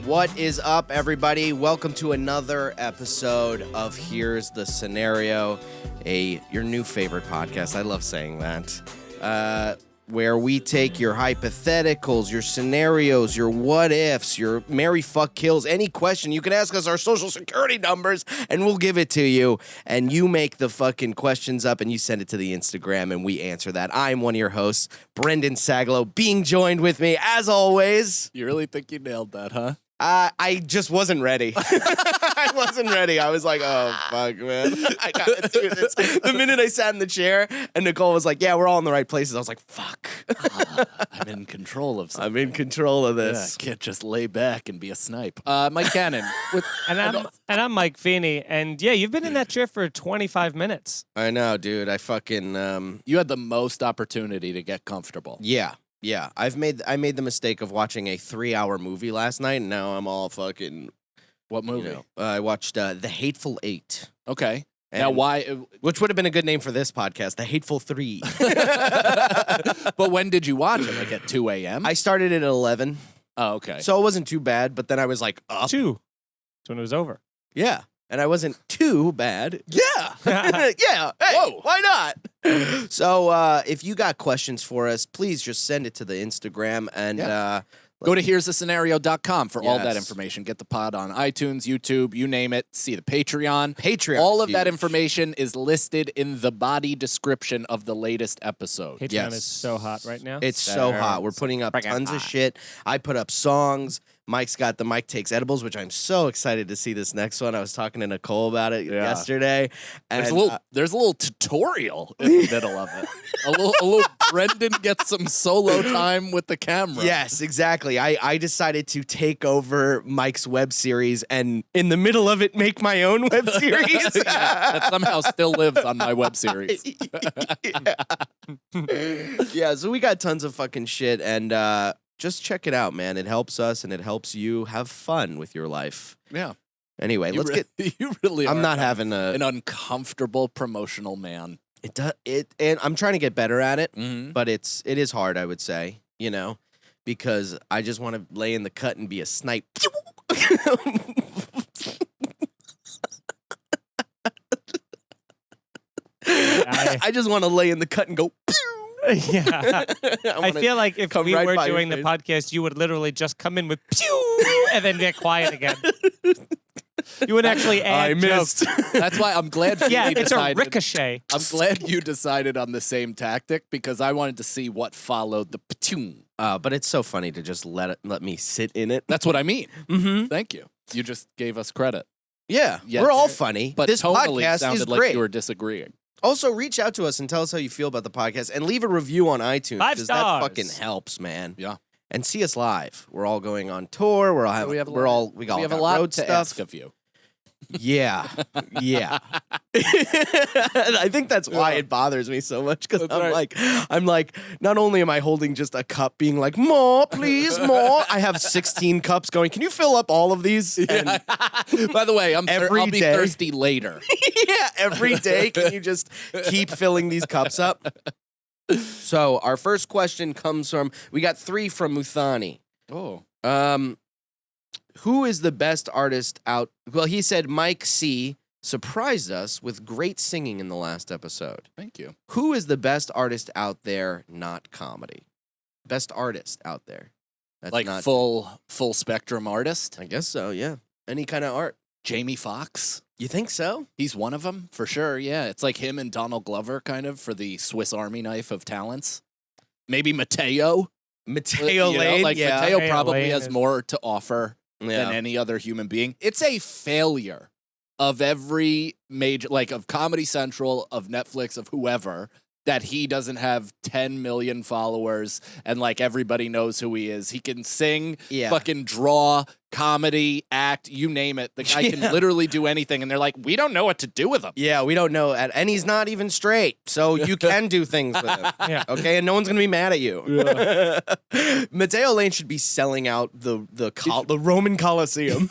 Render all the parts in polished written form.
What is up, everybody? Welcome to another episode of Here's the Scenario, your new favorite podcast. I love saying that. Where we take your hypotheticals, your scenarios, your what-ifs, your marry, fuck, kills, any question. You can ask us our social security numbers, and we'll give it to you. And you make the fucking questions up, and you send it to the Instagram, and we answer that. I'm one of your hosts, Brendan Sagalow, being joined with me, as always. You really think you nailed that, huh? I just wasn't ready. I wasn't ready. I was like, oh, fuck, man. I gotta do this. The minute I sat in the chair and Nicole was like, yeah, we're all in the right places, I was like, fuck. I'm in control of something. I'm in control of this. Yeah, can't just lay back and be a snipe. Mike Cannon. And I'm Mike Feeney. And yeah, you've been in that chair for 25 minutes. I know, dude. I fucking... You had the most opportunity to get comfortable. Yeah. I made the mistake of watching a 3-hour movie last night, and now I'm all fucking... What movie? I watched The Hateful Eight. Okay. And now, why? Which would have been a good name for this podcast, The Hateful Three. But when did you watch it? Like at 2 a.m.? I started it at 11. Oh, okay. So it wasn't too bad, but then I was like, up. 2. That's when it was over. Yeah. And I wasn't too bad. Yeah. Yeah. Hey, Whoa. Why not? So if you got questions for us, please just send it to the Instagram and Go to here'sthescenario.com for all that Yes. information. Get the pod on iTunes, YouTube, you name it. See the Patreon. Patreon. All is of that huge. information is listed in the body description of the latest episode. Patreon Yes. is so hot right now. It's so hot. We're putting up Friggin' tons of hot. shit. I put up songs. Mike's got the Mike Takes Edibles, which I'm so excited to see this next one. I was talking to Nicole about it yesterday. And, There's a little tutorial in the middle of it. A little Brendan gets some solo time with the camera. Yes, exactly. I decided to take over Mike's web series and in the middle of it make my own web series. That somehow still lives on my web series. Yeah, so we got tons of fucking shit and just check it out, man. It helps us and it helps you have fun with your life. Yeah. Anyway, let's get You really I'm are not having an uncomfortable promotional man. it does it and I'm trying to get better at it, Mm-hmm. but it is hard, I would say, because I just want to lay in the cut and be a snipe. I just want to lay in the cut and go. Yeah. I feel like if come we right were by your doing the face. podcast, you would literally just come in with pew and then get quiet again. You would actually add I missed. jokes. That's why I'm glad Feeney Yeah, it's a decided. ricochet. I'm glad you decided on the same tactic because I wanted to see what followed the ptoon. But it's so funny to just let me sit in it. That's what I mean. Mm-hmm. Thank you. You just gave us credit. Yeah, Yes. we're all funny. But this tonally podcast sounded is like great. you were disagreeing. Also, reach out to us and tell us how you feel about the podcast, and leave a review on iTunes 5 because stars. that fucking helps, man. Yeah. And see us live. We're all going on tour. We have got a lot road to stuff. ask of you. Yeah, yeah. I think that's why it bothers me so much because I'm like, not only am I holding just a cup, being like, more, please, more. I have 16 cups going. Can you fill up all of these? And By the way, I'll be day. thirsty later. yeah, every day. Can you just keep filling these cups up? So our first question comes from. We got 3 from Muthani. Oh. Who is the best artist out? Well, he said Mike C. surprised us with great singing in the last episode. Thank you. Who is the best artist out there, not comedy? Best artist out there. That's Like not, full spectrum artist? I guess so, yeah. Any kind of art. Jamie Foxx? You think so? He's one of them, for sure, yeah. It's like him and Donald Glover, kind of, for the Swiss Army knife of talents. Maybe Mateo? Mateo Lane, Mateo Mateo probably Lane has is- more to offer yeah. than any other human being. It's a failure of every major, like of Comedy Central, of Netflix, of whoever, that he doesn't have 10 million followers and like everybody knows who he is. He can sing, Yeah. fucking draw, comedy, act, you name it. The guy can Yeah. literally do anything, and they're like, we don't know what to do with him. Yeah, we don't know. And he's not even straight, so you can do things with him. Yeah. Okay, and no one's gonna be mad at you. Mateo Lane should be selling out the Roman Colosseum.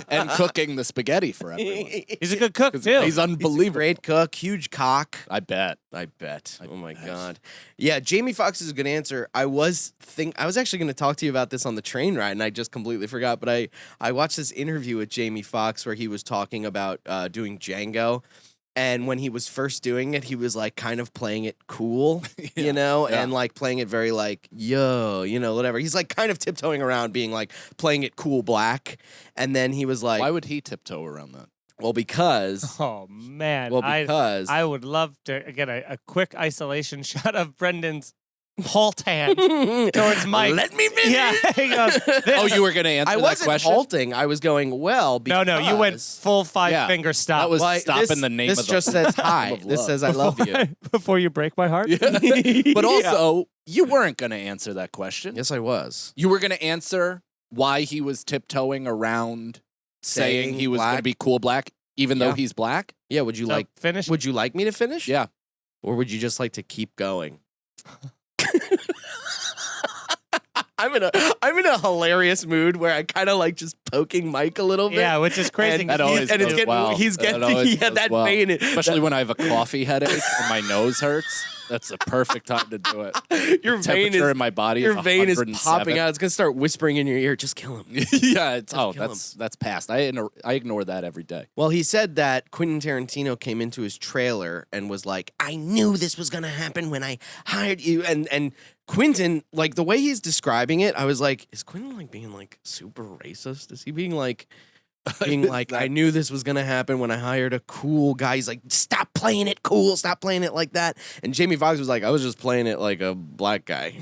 And cooking the spaghetti for everyone. He's a good cook, too. He's unbelievable. Great cook, huge cock. I bet. I bet. Oh my God. Yeah, Jamie Foxx is a good answer. I was actually going to talk to you about this on the train ride, and I just completely forgot. But I watched this interview with Jamie Foxx where he was talking about doing Django. And when he was first doing it, he was like kind of playing it cool, and like playing it very like, yo, whatever. He's like kind of tiptoeing around being like playing it cool black. And then he was like, why would he tiptoe around that? Well, because. Oh, man. Because. I would love to get a quick isolation shot of Brendan's halt hand towards Mike. Let me finish. Yeah. He goes, Oh, you were going to answer I that wasn't question? halting. I was going, well, because. No, you went full five-finger stop. That was Well, stopping the name this of the just says poem hi. of This love. says I love you. Before you break my heart? But also, you weren't going to answer that question. Yes, I was. You were going to answer why he was tiptoeing around saying he was going to black? be cool black, even though Yeah. he's black? Yeah, would you So, finish? Would you like me to finish? Yeah. Or would you just like to keep going? I'm in a hilarious mood where I kind of like just poking Mike a little bit. Yeah, which is crazy. And That always and it's goes getting well. he's That getting always yeah goes that well. vein, Especially when I have a coffee headache and my nose hurts. That's a perfect time to do it. your The vein temperature is in my body your is vein is 107. popping out. It's gonna start whispering in your ear. Just kill him. Yeah, kill that's past. I ignore that every day. Well, he said that Quentin Tarantino came into his trailer and was like, "I knew this was gonna happen when I hired you." And Quentin, like the way he's describing it, I was like, "Is Quentin like being like super racist? Is he being like?" I knew this was gonna happen when I hired a cool guy. He's like, stop playing it cool, stop playing it like that. And Jamie Foxx was like, I was just playing it like a black guy.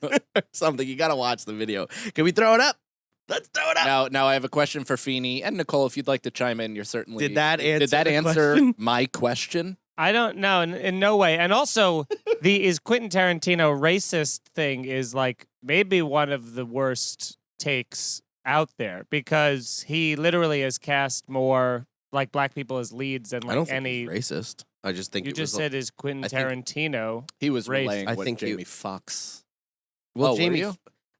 Or something. You gotta watch the video. Can we throw it up? Let's throw it up. Now I have a question for Feeney and Nicole. If you'd like to chime in, you're certainly. Did that answer the answer question? my question? I don't know, in no way. And also, the is Quentin Tarantino racist thing is like maybe one of the worst takes out there because he literally has cast more like black people as leads than I like don't think any. he's racist. I just think You it just was said is Quentin I think- Tarantino. He was Race. relaying I what think Jamie Foxx. well, were Jamie. you?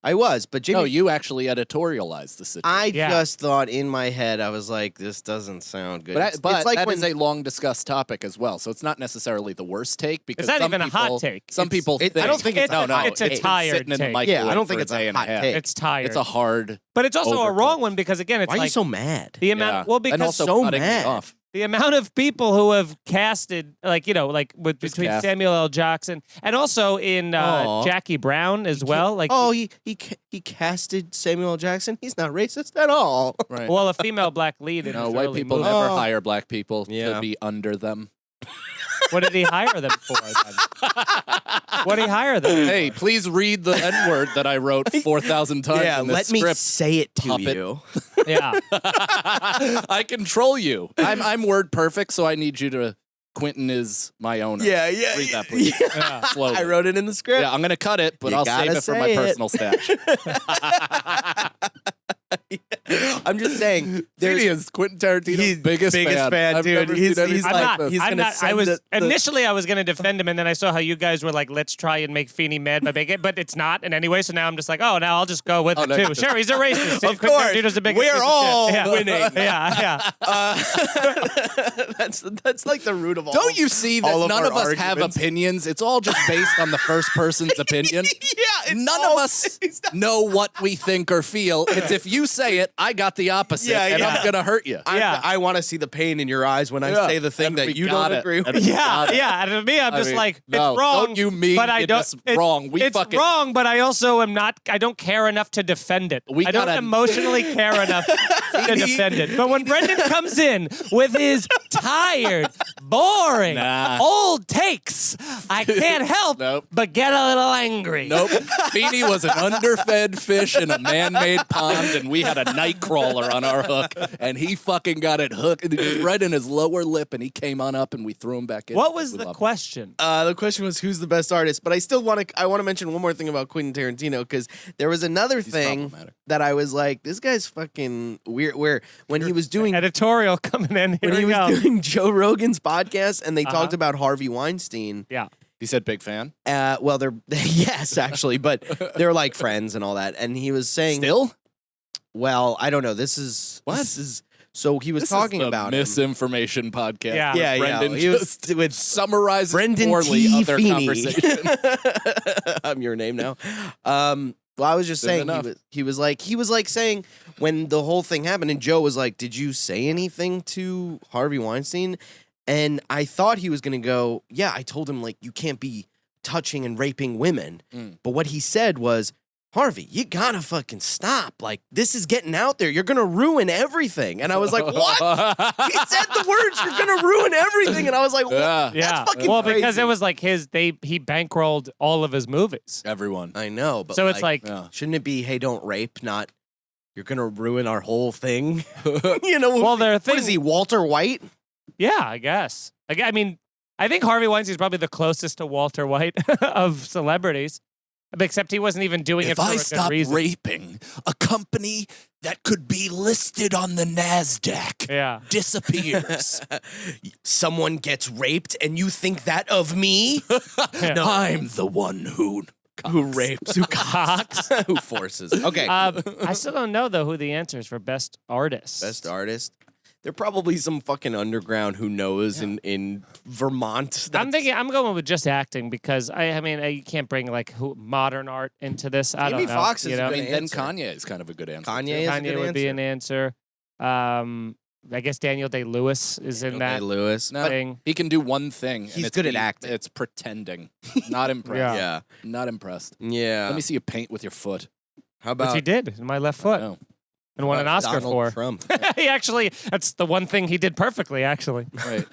I was, but Jamie. No, you actually editorialized the situation. I Yeah. just thought in my head, I was like, this doesn't sound good. But, it's like that when is a long discussed topic as well, so it's not necessarily the worst take because It's not some even a hot people- take. Some It's- people I think don't think it's no, a no, hot it's a take. tired sitting in the take. microwave Yeah, I don't think for it's a day a and a hot half. take. It's tired. It's a hard. but it's also a overcooked. wrong one because again, it's Why are you like so mad? the amount. Yeah. Well, and because also so cutting me mad. off. the amount of people who have casted, like Just between cast. Samuel L. Jackson and also in Aw. Jackie Brown as well. Like, he casted Samuel L. Jackson. He's not racist at all. Right. well, a female black lead in No, his white early people movie. never Oh. hire black people Yeah. to be under them. What did he hire them for? Then? What did he hire them? Hey, please read the N word that I wrote 4,000 times Yeah, in this let me script. say it to puppet. you. For? Yeah, I control you. I'm word perfect, so I need you to. Quentin is my owner. Yeah. Read that, please. yeah. Slowly. I wrote it in the script. Yeah, I'm gonna cut it, but You I'll save gotta it for my say it. personal stash. I'm just saying. Feeney is Quentin Tarantino's He's biggest fan. I've dude. never He's seen anything I'm like not. this. he's I'm gonna not. I send was the- initially I was going to defend him, and then I saw how you guys were like, "Let's try and make Feeney mad by making it," but it's not. And anyway, so now I'm just like, "Oh, now I'll just go with it no, too." you Sure, he's a racist. Of Quentin course. Tarantino's the biggest We're piece of all shit. Yeah. winning. Yeah, That's like the root of all. Don't you see that all of none our of us have arguments. opinions? It's all just based on the first person's opinion. it's None all of us based on- know what we think or feel. It's if you say it, I got the opposite, Yeah, and yeah. I'm gonna hurt you. Yeah. I want to see the pain in your eyes when I Yeah. say the thing And that we you got don't it. agree with. And we yeah, got it. yeah. And to me, I'm I just mean, like, no, it's wrong. don't you mean but I it don't. is wrong. We it's fucking- wrong, but I also am not. I don't care enough to defend it. We I don't gotta- emotionally care enough to defend it. But when Brendan comes in with his tired, boring, Nah. old takes, I can't help Nope. but get a little angry. Nope. Feeney was an underfed fish in a man-made pond, and we had a night crawler on our hook, and he fucking got it hooked right in his lower lip, and he came on up, and we threw him back in. What was We the loved him. question? The question was who's the best artist, but I still want to. I want to mention one more thing about Quentin Tarantino because there was another thing problematic. that I was like, this guy's fucking weird. Where when he was doing Editorial coming in. Here when he we was go. doing Joe Rogan's podcast and they Uh-huh. talked about Harvey Weinstein. Yeah. He said big fan. Well, they're yes, actually, but they're like friends and all that. And he was saying, Still? well, I don't know. This is What? This is So he was This talking is the about him. Misinformation podcast. Yeah. Yeah, Brendan He was just with summarizes Brendan poorly T. of their Feeney. conversation. I'm your name now. Well, I was just saying he was like saying when the whole thing happened, and Joe was like, "Did you say anything to Harvey Weinstein?" And I thought he was gonna go, "Yeah, I told him like you can't be touching and raping women." But what he said was, "Harvey, you gotta fucking stop. Like, this is getting out there. You're gonna ruin everything." And I was like, what? He said the words, "You're gonna ruin everything." And I was like, what? Yeah. Yeah. fucking Well, crazy. because it was like he bankrolled all of his movies. Everyone. I know, but So it's like, Yeah. shouldn't it be, "Hey, don't rape," not "You're gonna ruin our whole thing"? You know, well, there are what things. is he, Walter White? Yeah, I guess. I mean, I think Harvey Weinstein's probably the closest to Walter White of celebrities, except he wasn't even doing it If for I a good stop reason. raping, a company that could be listed on the NASDAQ Yeah. disappears. Someone gets raped, and you think that of me? Yeah. I'm the one who rapes, who Foxx. who forces? Okay, I still don't know though who the answer is for best artist. best artist. There probably some fucking underground who knows in Vermont. I'm thinking I'm going with just acting because I mean you can't bring like modern art into this. I Jamie don't know. Foxx is you know? a I good mean, then answer. Kanye is kind of a good answer. Kanye is a Kanye good would be answer. an answer. I guess Daniel Day-Lewis is in Okay, that Lewis. No, thing. he can do one thing. and He's it's good at be- acting. It's pretending. Not impressed. Yeah. Yeah, Not impressed. yeah. Let me see you paint with your foot. How Which about he did in my left foot No. and won an about Oscar Donald for. Trump? He actually, that's the one thing he did perfectly, actually. Right.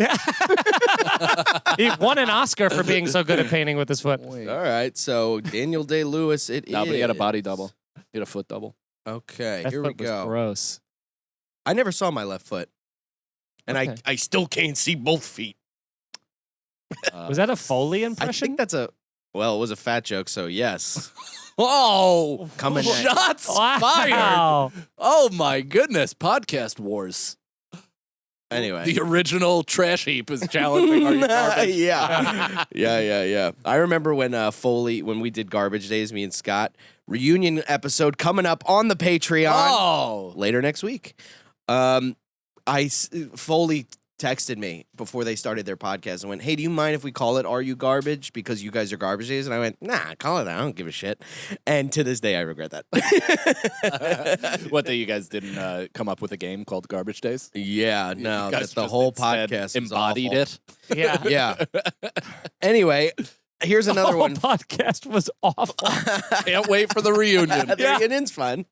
He won an Oscar for being so good at painting with his foot. Wait. All right, so Daniel Day-Lewis. No, but he had a body double. He had a foot double. Okay, That here we foot was go. gross. I never saw my left foot, and Okay. I still can't see both feet. Was that a Foley I impression? think that's it was a fat joke, so yes. Oh, Coming at you. shots Wow. fired. Oh my goodness. Podcast wars. Anyway. The original trash heap is challenging our garbage. yeah. I remember when Foley, when we did Garbage Days, me and Scott, reunion episode coming up on the Patreon Oh. later next week. Foley texted me before they started their podcast and went, "Hey, do you mind if we call it Are You Garbage? Because you guys are Garbage Days." And I went, "Nah, call it that. I don't give a shit." And to this day, I regret that. What, that you guys didn't come up with a game called Garbage Days? Yeah, no, You guys that the just whole instead podcast was embodied awful. it. Yeah. Yeah. Anyway, here's The another whole one. podcast was awful. Can't wait for the reunion. The reunion's fun.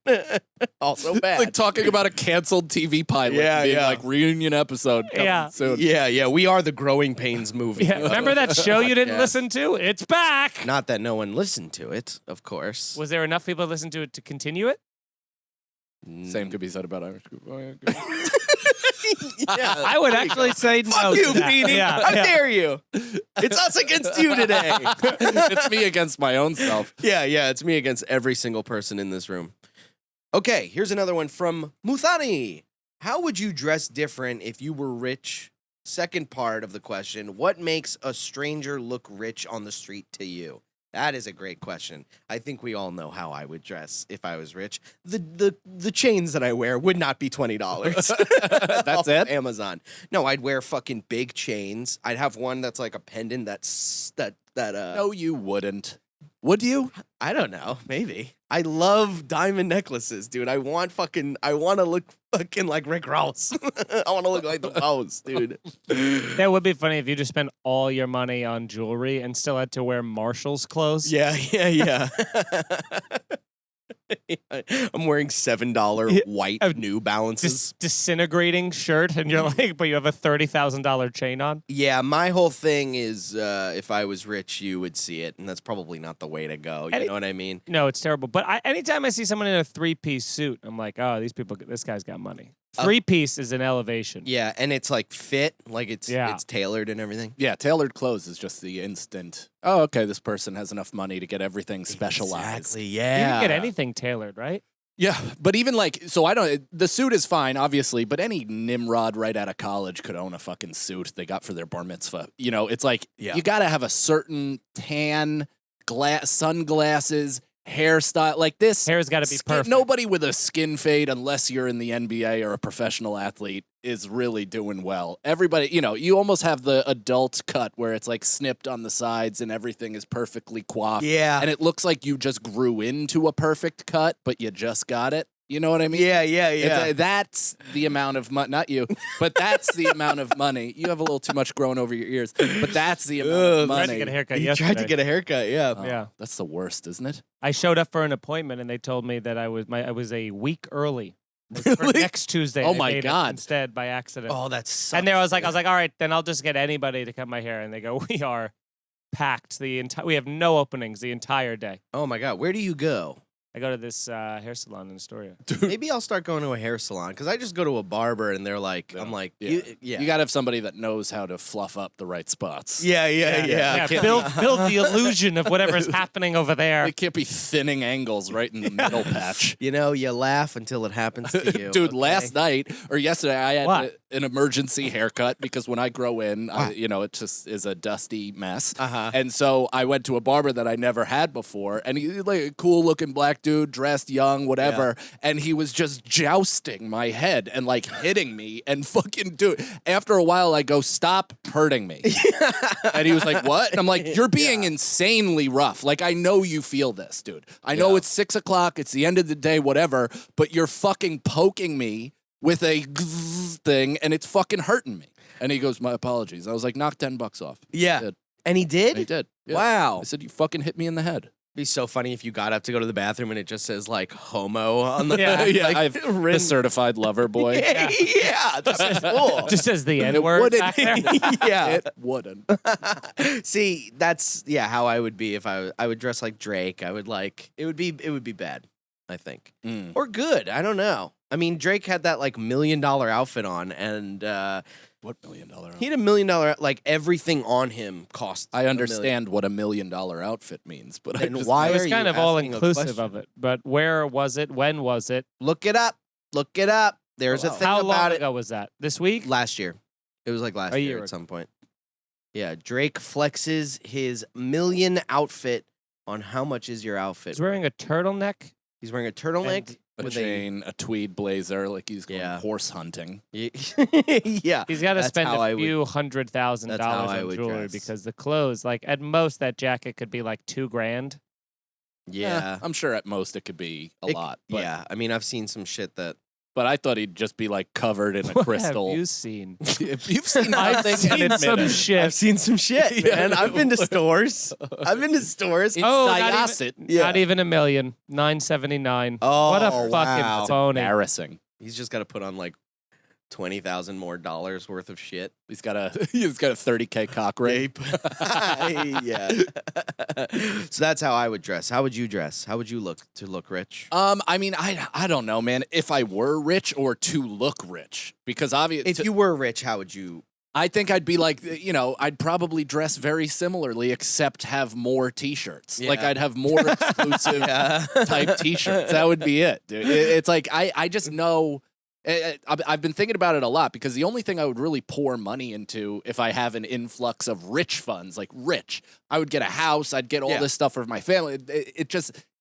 Also It's bad. like talking about a canceled TV pilot. Yeah, being yeah. like reunion episode coming Yeah. soon. Yeah, we are the Growing Pains movie. Yeah. Remember that show you didn't Podcast. listen to? It's back. Not that no one listened to it, of course. Was there enough people to listen to it to continue it? Same could be said about Irish Group. Yeah. I would actually say no. Fuck you, to that. Feeney. Yeah, How yeah. dare you? It's us against you today. It's me against my own self. Yeah, it's me against every single person in this room. Okay, here's another one from Muthani. How would you dress different if you were rich? Second part of the question, what makes a stranger look rich on the street to you? That is a great question. I think we all know how I would dress if I was rich. The chains that I wear would not be $20. That's off it? Amazon. No, I'd wear fucking big chains. I'd have one that's like a pendant that No, you wouldn't. Would you? I don't know. Maybe. I love diamond necklaces, dude. I want to look fucking like Rick Ross. I want to look like the Pose, dude. That would be funny if you just spent all your money on jewelry and still had to wear Marshall's clothes. Yeah. I'm wearing $7 white New Balances. Disintegrating shirt, and you're like, but you have a $30,000 chain on. Yeah, my whole thing is if I was rich, you would see it, and that's probably not the way to go. You know what I mean? No, it's terrible. But anytime I see someone in a 3-piece suit, I'm like, oh, this guy's got money. 3-piece is an elevation. Yeah, and it's like fit, like it's Yeah. tailored and everything. Yeah, tailored clothes is just the instant. Oh, okay, this person has enough money to get everything specialized. Exactly. You Yeah. can get anything tailored, right? Yeah, but even like, so I don't, the suit is fine, obviously, but any Nimrod right out of college could own a fucking suit they got for their bar mitzvah. You know, it's like, Yeah. you gotta have a certain tan, sunglasses, hairstyle. Like this. Hair's got to be perfect. Nobody with a skin fade, unless you're in the NBA or a professional athlete, is really doing well. Everybody, you almost have the adult cut where it's like snipped on the sides and everything is perfectly coiffed. Yeah. And it looks like you just grew into a perfect cut, but you just got it. You know what I mean? Yeah. That's the amount of money, not you, but that's the amount of money. You have a little too much growing over your ears, but that's the amount of money. I tried to get a haircut He yesterday. tried to get a haircut, yeah. Yeah. That's the worst, isn't it? I showed up for an appointment and they told me that I was a week early. It was for Really? next Tuesday. Oh I my made it God. instead by accident. Oh, that's and there I was like, all right, then I'll just get anybody to cut my hair. And they go, we are packed we have no openings the entire day. Oh my God, where do you go? I go to this hair salon in Astoria. Maybe I'll start going to a hair salon because I just go to a barber and they're like, I'm like, Yeah. yeah. You got to have somebody that knows how to fluff up the right spots. Yeah. Yeah, build the illusion of whatever's happening over there. It can't be thinning angles right in the middle patch. You laugh until it happens to you. Dude, okay? last night or yesterday, I had What? an emergency haircut because when I grow in, it just is a dusty mess. Uh-huh. And so I went to a barber that I never had before, and he's like a cool looking black dude, dressed young, whatever. And he was just jousting my head and like hitting me and fucking dude. After a while, I go, stop hurting me. And he was like, what? And I'm like, you're being insanely rough. Like, I know you feel this, dude. I know it's 6 o'clock. It's the end of the day, whatever. But you're fucking poking me with a thing, and it's fucking hurting me. And he goes, my apologies. I was like, knock $10 off. Yeah. He did. And he did? He did. Yeah. Wow. I said, you fucking hit me in the head. It'd be so funny if you got up to go to the bathroom and it just says like homo on the Yeah. back. Like, I've the certified lover boy. yeah, this is cool. Just as the N-word back there. yeah. It wouldn't. See, that's how I would be if I would dress like Drake. I would it would be bad, I think. Mm. Or good. I don't know. I mean, Drake had that like $1 million outfit on and What $1 million outfit? he had $1 million like everything on him cost. I $1 million. understand what $1 million outfit means, but Then I just, why It are was you kind of asking a all-inclusive question? of it. But where was it? When was it? Look it up. Look it up. There's a thing How about long it. ago was that? This week? Last year. It was like last A year year at ago. some point. Yeah, Drake flexes his $1 million outfit on how much is your outfit. He's wearing a turtleneck. He's wearing a turtleneck a with chain, a tweed blazer, like he's going Yeah. horse hunting. yeah. He's got to That's spend how I a would- few $100,000 that's how I on would jewelry dress. because the clothes, like at most, that jacket could be like $2,000. Yeah. I'm sure at most it could be a It- lot. But, yeah. I mean, I've seen some shit that. but I thought he'd just be like covered in a What crystal. have you seen? If you've seen I've nothing and seen admit some it. shit. I've seen some shit, Yeah. man. I've been to stores. I've been to stores. It's Oh, not Syosset. Yeah. Not even $1 million. $979. Oh, What a fucking wow. phony. Embarrassing. He's just got to put on like $20,000 more worth of shit. He's got a 30K cock ring. yeah. So that's how I would dress. How would you dress? How would you look to look rich? I mean, I don't know, man. If I were rich or to look rich, because obviously, If you were rich, how would you? I think I'd be like, I'd probably dress very similarly, except have more T-shirts. Yeah. Like I'd have more exclusive type T-shirts. That would be it, dude. It's like I just know. I've been thinking about it a lot because the only thing I would really pour money into if I have an influx of rich funds, like rich, I would get a house, I'd get all Yeah. this stuff for my family.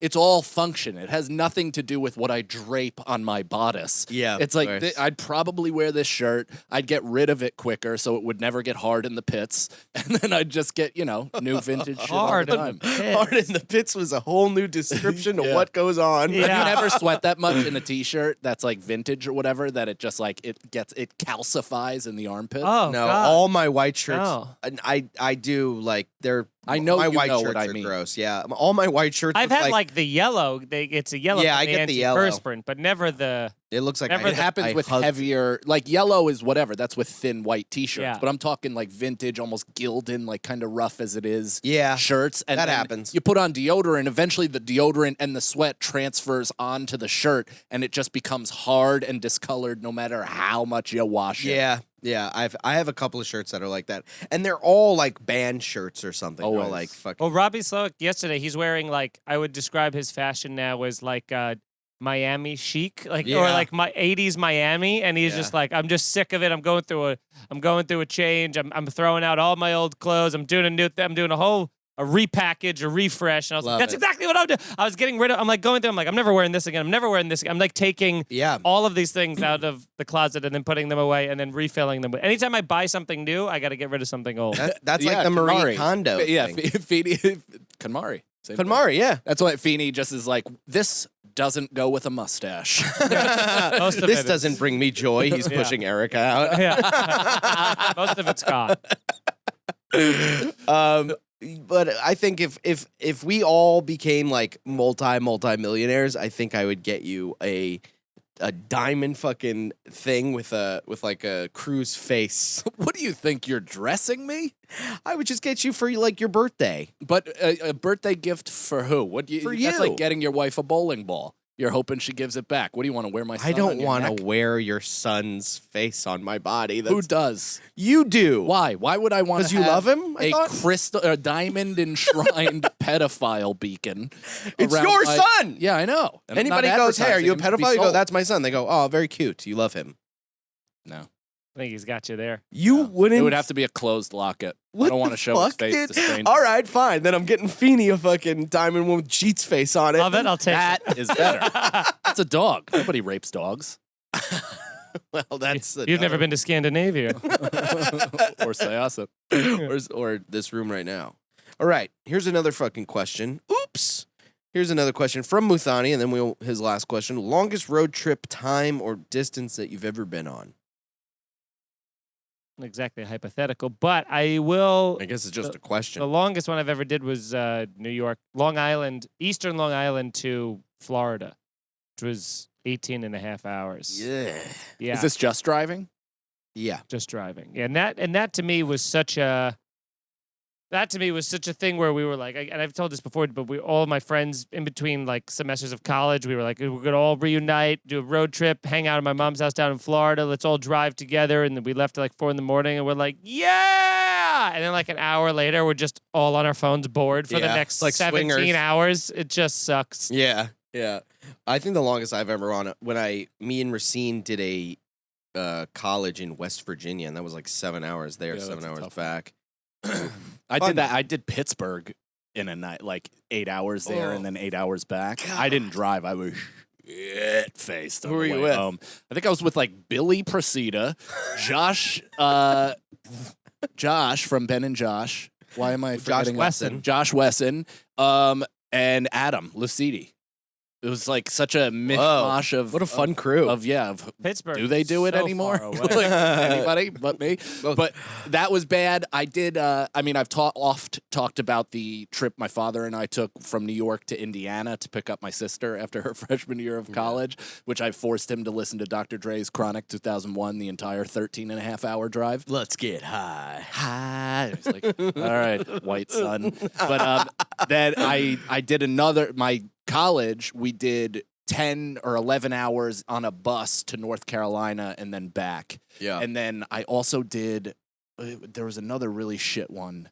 It's all function. It has nothing to do with what I drape on my bodice. Yeah, It's of like course. I'd probably wear this shirt. I'd get rid of it quicker so it would never get hard in the pits, and then I'd just get new vintage shit all Hard the in time. the pits. Hard in the pits was a whole new description of Yeah. what goes on. Yeah. Have you never sweat that much in a t-shirt that's like vintage or whatever that it just like it calcifies in the armpits? Oh, No, God. all my white shirts. No. And I do like they're. I know my you white know shirts what I are mean. gross. Yeah, all my white shirts. I've look had like the yellow. It's a yellow. Yeah, from I get the yellow. antiperspirant, but never the. It looks like never It happens with heavier, like yellow is whatever. That's with thin white t-shirts. Yeah. But I'm talking like vintage, almost gilded, like kind of rough as it is. Yeah, Shirts and that then happens. You put on deodorant, eventually the deodorant and the sweat transfers onto the shirt, and it just becomes hard and discolored no matter how much you wash it. Yeah. I have a couple of shirts that are like that, and they're all like band shirts or something. They're all Always. like fucking. Well, Robbie Slowick yesterday, he's wearing like I would describe his fashion now as like Miami chic, like or Yeah. like my '80s Miami, and he's Yeah. just like, I'm just sick of it. I'm going through a change. I'm throwing out all my old clothes. I'm doing a new. I'm doing a whole repackage, a refresh. And I was Love like, that's it. exactly what I'm doing. I was getting rid of, I'm like going through, I'm like, I'm never wearing this again. I'm never wearing this again. I'm like taking all of these things out of the closet and then putting them away and then refilling them. Anytime I buy something new, I got to get rid of something old. That's like the Marie Kondo Yeah, thing. Feeney, KonMari. Same thing. KonMari, yeah. That's why Feeney just is like, this doesn't go with a mustache. Most of This it doesn't bring me joy. He's pushing Erica out. Yeah. Most of it's gone. But I think if we all became like multi-millionaires, I think I would get you a diamond fucking thing with like a cruise face. What do you think? You're dressing me? I would just get you for like your birthday. But a birthday gift for who? What do you? For That's you. like getting your wife a bowling ball. You're hoping she gives it back. What do you want to wear my son I don't on your want neck? to wear your son's face on my body. Who does? You do. Why? Why would I want to? Because you love him? I A thought? crystal, a diamond enshrined pedophile beacon. It's around your my- son! Yeah, I know. And I'm not Anybody goes, hey, are you a advertising him to be pedophile? You go, sold. that's my son. They go, oh, very cute. You love him. No. I think he's got you there. You wouldn't. It would have to be a closed locket. What I don't want the to show his fuck, face dude? to strangers. All right, fine. Then I'm getting Feeney a fucking diamond one with Jeet's face on it. Love it. I'll take That it. is better. That's a dog. Nobody rapes dogs. Well, that's You've never been to Scandinavia. Or Syosset. or this room right now. All right, here's another fucking question. Oops. Here's another question from Muthani, and then his last question. Longest road trip time or distance that you've ever been on? Not exactly hypothetical, but I will. I guess it's just a question. The longest one I've ever did was New York, Long Island, Eastern Long Island to Florida, which was 18 and a half hours. Yeah. Yeah. Is this just driving? Yeah. Just driving. And that to me was such a thing where we were like, and I've told this before, but all of my friends in between like semesters of college, we were like, we're gonna all reunite, do a road trip, hang out at my mom's house down in Florida. Let's all drive together. And then we left at like 4 a.m, and we're like, yeah. And then like an hour later, we're just all on our phones, bored for the Yeah, next like 17 swingers. hours. It just sucks. Yeah. Yeah. I think the longest I've ever on when me and Racine did a college in West Virginia, and that was like 7 hours there, Yeah, 7 that's a hours tough back. I Fun. did that. I did Pittsburgh in a night, like 8 hours there and then 8 hours back. I didn't drive. I was shit-faced on Who the were you way with? home. I think I was with like Billy Procida, Josh, Josh from Ben and Josh. Why am I forgetting that? Wesson. Josh Wesson, and Adam Lucidi. It was like such a mishmash of What a fun crew. of Pittsburgh. do they do it so anymore? far away. Like anybody but me? But that was bad. I did. I mean, I've talked about the trip my father and I took from New York to Indiana to pick up my sister after her freshman year of college, which I forced him to listen to Dr. Dre's Chronic 2001, the entire 13.5-hour drive. Let's get high. Hi. It's like, all right, white son. But then I did my college, we did 10 or 11 hours on a bus to North Carolina and then back. Yeah. And then I also did, there was another really shit one.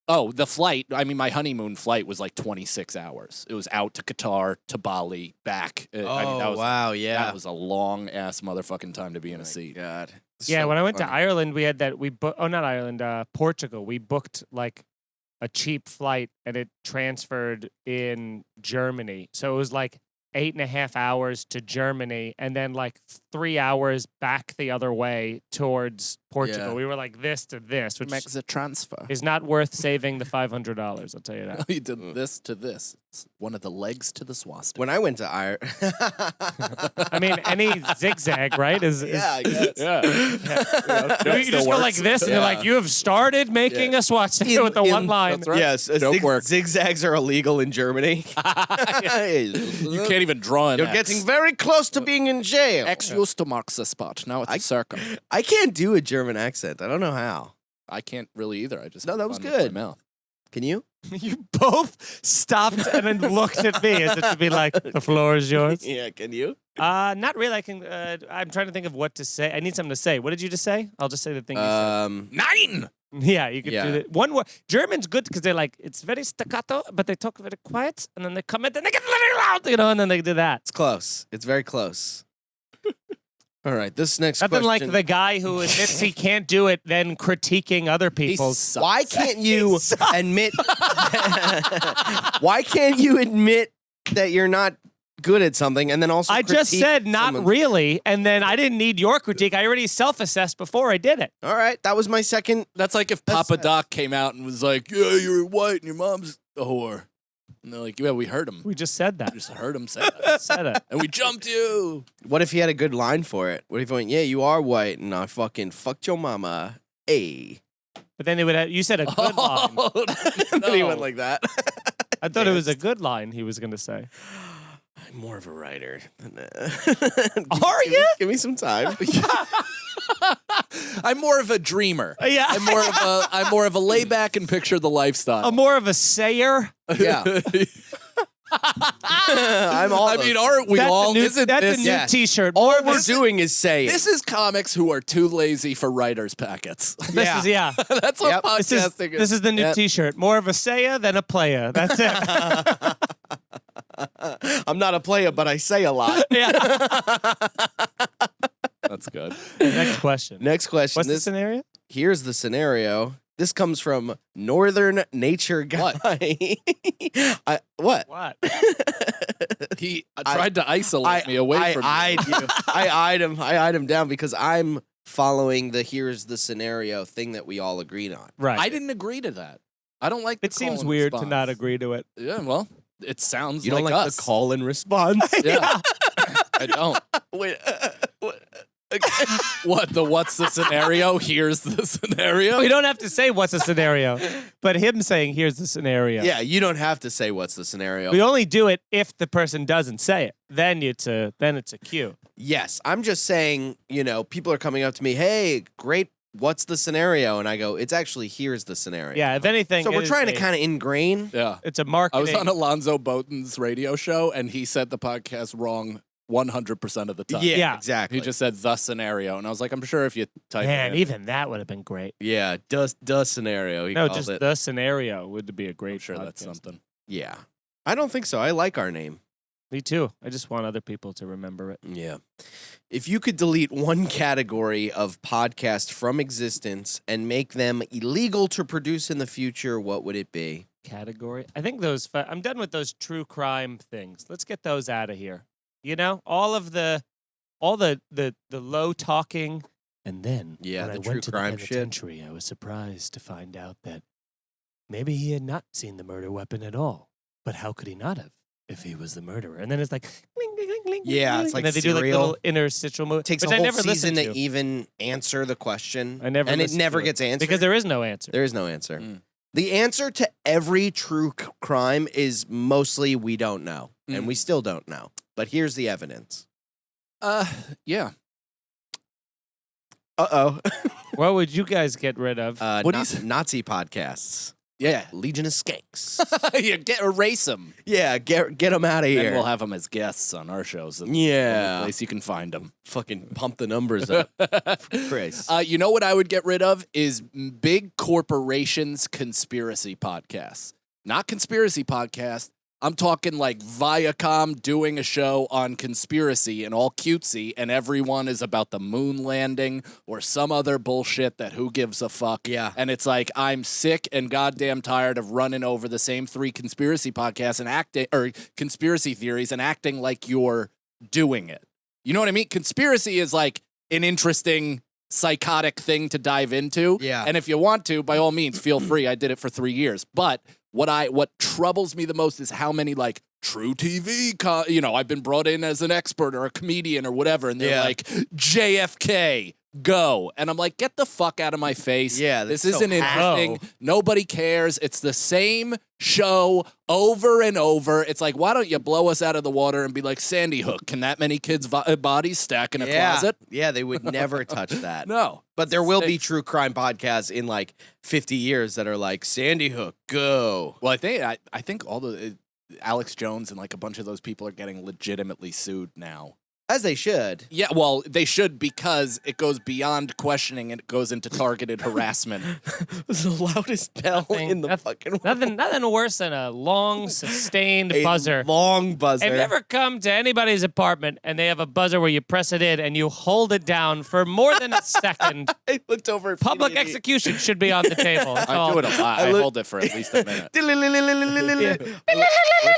Oh, the flight. I mean, my honeymoon flight was like 26 hours. It was out to Qatar, to Bali, back. I mean, that was, wow, yeah. That was a long ass motherfucking time to be in Oh a my seat. God. Yeah, So when I went to funny. Ireland, we had that. Not Ireland, Portugal. We booked like a cheap flight, and it transferred in Germany. So it was like 8.5 hours to Germany, and then like 3 hours back the other way towards Portugal. Yeah. We were like this to this, which Makes a transfer. is not worth saving the $500. I'll tell you that. You did this to this. It's one of the legs to the swastika. When I went to Ireland. I mean, any zigzag, right? Is Yeah, I guess. Yeah. you just go like this, and you're like, you have started making a swastika with the one line. That's right. Yes, Joke work. zigzags are illegal in Germany. You can't even draw an You're X. getting very close to being in jail. X used to mark the spot. Now it's a circle. I can't do a German accent. I don't know how. I can't really either. I just No, that have was fun with my good. mouth. Can you? You both stopped and then looked at me as if to be like, the floor is yours. Yeah, can you? Not really. I can. I'm trying to think of what to say. I need something to say. What did you just say? I'll just say the thing you said. Nine. Yeah, you could yeah. do that. One word. German's good because they're like, it's very staccato, but they talk very quiet, and then they come in and they get very loud, and then they do that. It's close. It's very close. All right, this next Nothing question. like the guy who admits he can't do it, then critiquing other people's. Why can't you admit? Why can't you admit that you're not good at something, and then also I just critique said not someone's- really, and then I didn't need your critique. I already self-assessed before I did it. All right, that was my second. That's like if Papa Doc came out and was like, "Yeah, you're white and your mom's a whore," and they're like, "Yeah, we heard him. We just said that. We just heard him say that, said it. and we jumped you." What if he had a good line for it? What if he went, "Yeah, you are white, and I fucking fucked your mama." Hey, But then it would. You said a good line. and then he went like that. I thought it was a good line he was going to say. I'm more of a writer. Are you? Give me some time. I'm more of a dreamer. Yeah. I'm more of a lay back and picture the lifestyle. I'm more of a sayer. Yeah. I'm all. I mean, aren't we That's all? a new, Isn't that's this? a new Yes. T-shirt. All More of we're a- doing is saying. This is comics who are too lazy for writers' packets. This is yeah. That's what Yep. podcasting This is the new Yep. T-shirt. More of a sayer than a player. That's it. I'm not a player, but I say a lot. Yeah. That's good. Next question. Next question. What's the scenario? Here's the scenario. This comes from Northern Nature Guy. What? What? What? He tried to isolate me away from you. I eyed him down because I'm following the here's the scenario thing that we all agreed on. Right. I didn't agree to that. I don't like the It seems call and weird to response. not agree to it. Yeah, well, it sounds You don't like us. the call and response? Yeah. I don't. Wait, what? What's the scenario? Here's the scenario. We don't have to say what's the scenario, but him saying here's the scenario. Yeah, you don't have to say what's the scenario. We only do it if the person doesn't say it. Then it's a cue. Yes, I'm just saying, people are coming up to me, hey, great, what's the scenario? And I go, it's actually here's the scenario. Yeah, if anything. So we're trying to kind of ingrain. Yeah. It's a I marketing. was on Alonzo Bowden's radio show, and he said the podcast wrong 100% of the time. Yeah. Exactly. He just said the scenario, and I was like, I'm sure if you type Man, it in. even that would have been great. Yeah, the scenario. He No, calls just it. the scenario would be a great I'm sure that's podcast. something. Yeah. I don't think so. I like our name. Me too. I just want other people to remember it. Yeah. If you could delete one category of podcast from existence and make them illegal to produce in the future, what would it be? Category. I think those. I'm done with those true crime things. Let's get those out of here. All the low talking, and then Yeah, when the I true went to crime the shit. penitentiary, I was surprised to find out that maybe he had not seen the murder weapon at all. But how could he not have if he was the murderer? And then it's like, cling, cling, cling, cling, Yeah, cling, it's like and then they do like Serial. little interstitial moves. It takes which a I whole never season listened to even answer the question. I never and it listened never to it. gets answered. because there is no answer. There is no answer. Mm. The answer to every true crime is mostly we don't know. And we still don't know. But here's the evidence. Yeah. Uh-oh. What would you guys get rid of? What do you say? Nazi podcasts. Yeah. Legion of Skanks. You erase them. Yeah, get them out of And here. we'll have them as guests on our shows. That's Yeah. the only place you can find them. Fucking pump the numbers up. Chris. You know what I would get rid of is big corporations conspiracy podcasts. Not conspiracy podcasts. I'm talking like Viacom doing a show on conspiracy and all cutesy, and everyone is about the moon landing or some other bullshit that who gives a fuck. Yeah. And it's like, I'm sick and goddamn tired of running over the same 3 conspiracy podcasts and acting, or conspiracy theories and acting like you're doing it. You know what I mean? Conspiracy is like an interesting psychotic thing to dive into. Yeah. And if you want to, by all means, feel free. I did it for 3 years. But what troubles me the most is how many like true TV, I've been brought in as an expert or a comedian or whatever, and they're Yeah. like JFK. Go. And I'm like, get the fuck out of my face. Yeah, this that's so isn't interesting. hack. Nobody cares. It's the same show over and over. It's like, why don't you blow us out of the water and be like Sandy Hook? Can that many kids' bodies stack in a closet? Yeah, they would never touch that. No. But there will be true crime podcasts in like 50 years that are like, Sandy Hook, go. Well, I think all the Alex Jones and like a bunch of those people are getting legitimately sued now. As they should. Yeah, well, they should because it goes beyond questioning and it goes into targeted harassment. It's the loudest bell in the fucking world. Nothing worse than a long, sustained A buzzer. long buzzer. Have you ever come to anybody's apartment and they have a buzzer where you press it in and you hold it down for more than a second? I looked over at Public Feeney. execution should be on the table. I do it a lot. I hold it for at least a minute. If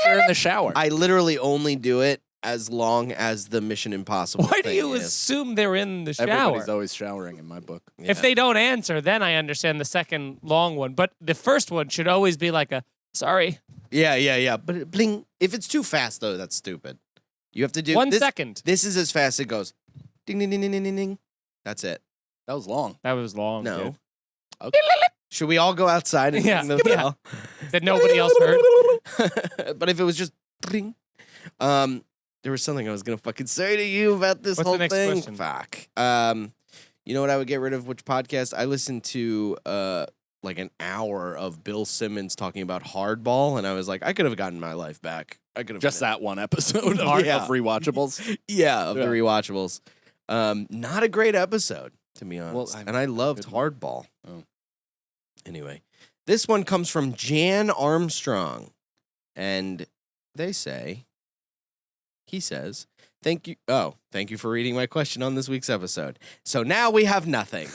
you're in the shower. I literally only do it as long as the Mission Impossible Why do thing you is. assume they're in the shower? Everybody's always showering in my book. Yeah. If they don't answer, then I understand the second long one. But the first one should always be like a, sorry. Yeah. But bling. If it's too fast, though, that's stupid. You have to do 1 this, second. This is as fast as it goes. Ding, ding, ding, ding, ding, ding, ding. That's it. That was long. That was long. No. Dude. Okay. Should we all go outside and Yeah. ring the bell? That nobody else heard. But if it was just ding, there was something I was gonna fucking say to you about this What's whole the next thing. question? Fuck. You know what I would get rid of? Which podcast? I listened to like an hour of Bill Simmons talking about hardball, and I was like, I could have gotten my life back. I could have Just that one episode of, Yeah. of rewatchables. Yeah, of the Yeah. rewatchables. Not a great episode, to be honest. Well, and I loved good hardball. Oh. Anyway, this one comes from Jan Armstrong, and they say, he says, thank you for reading my question on this week's episode. So now we have nothing.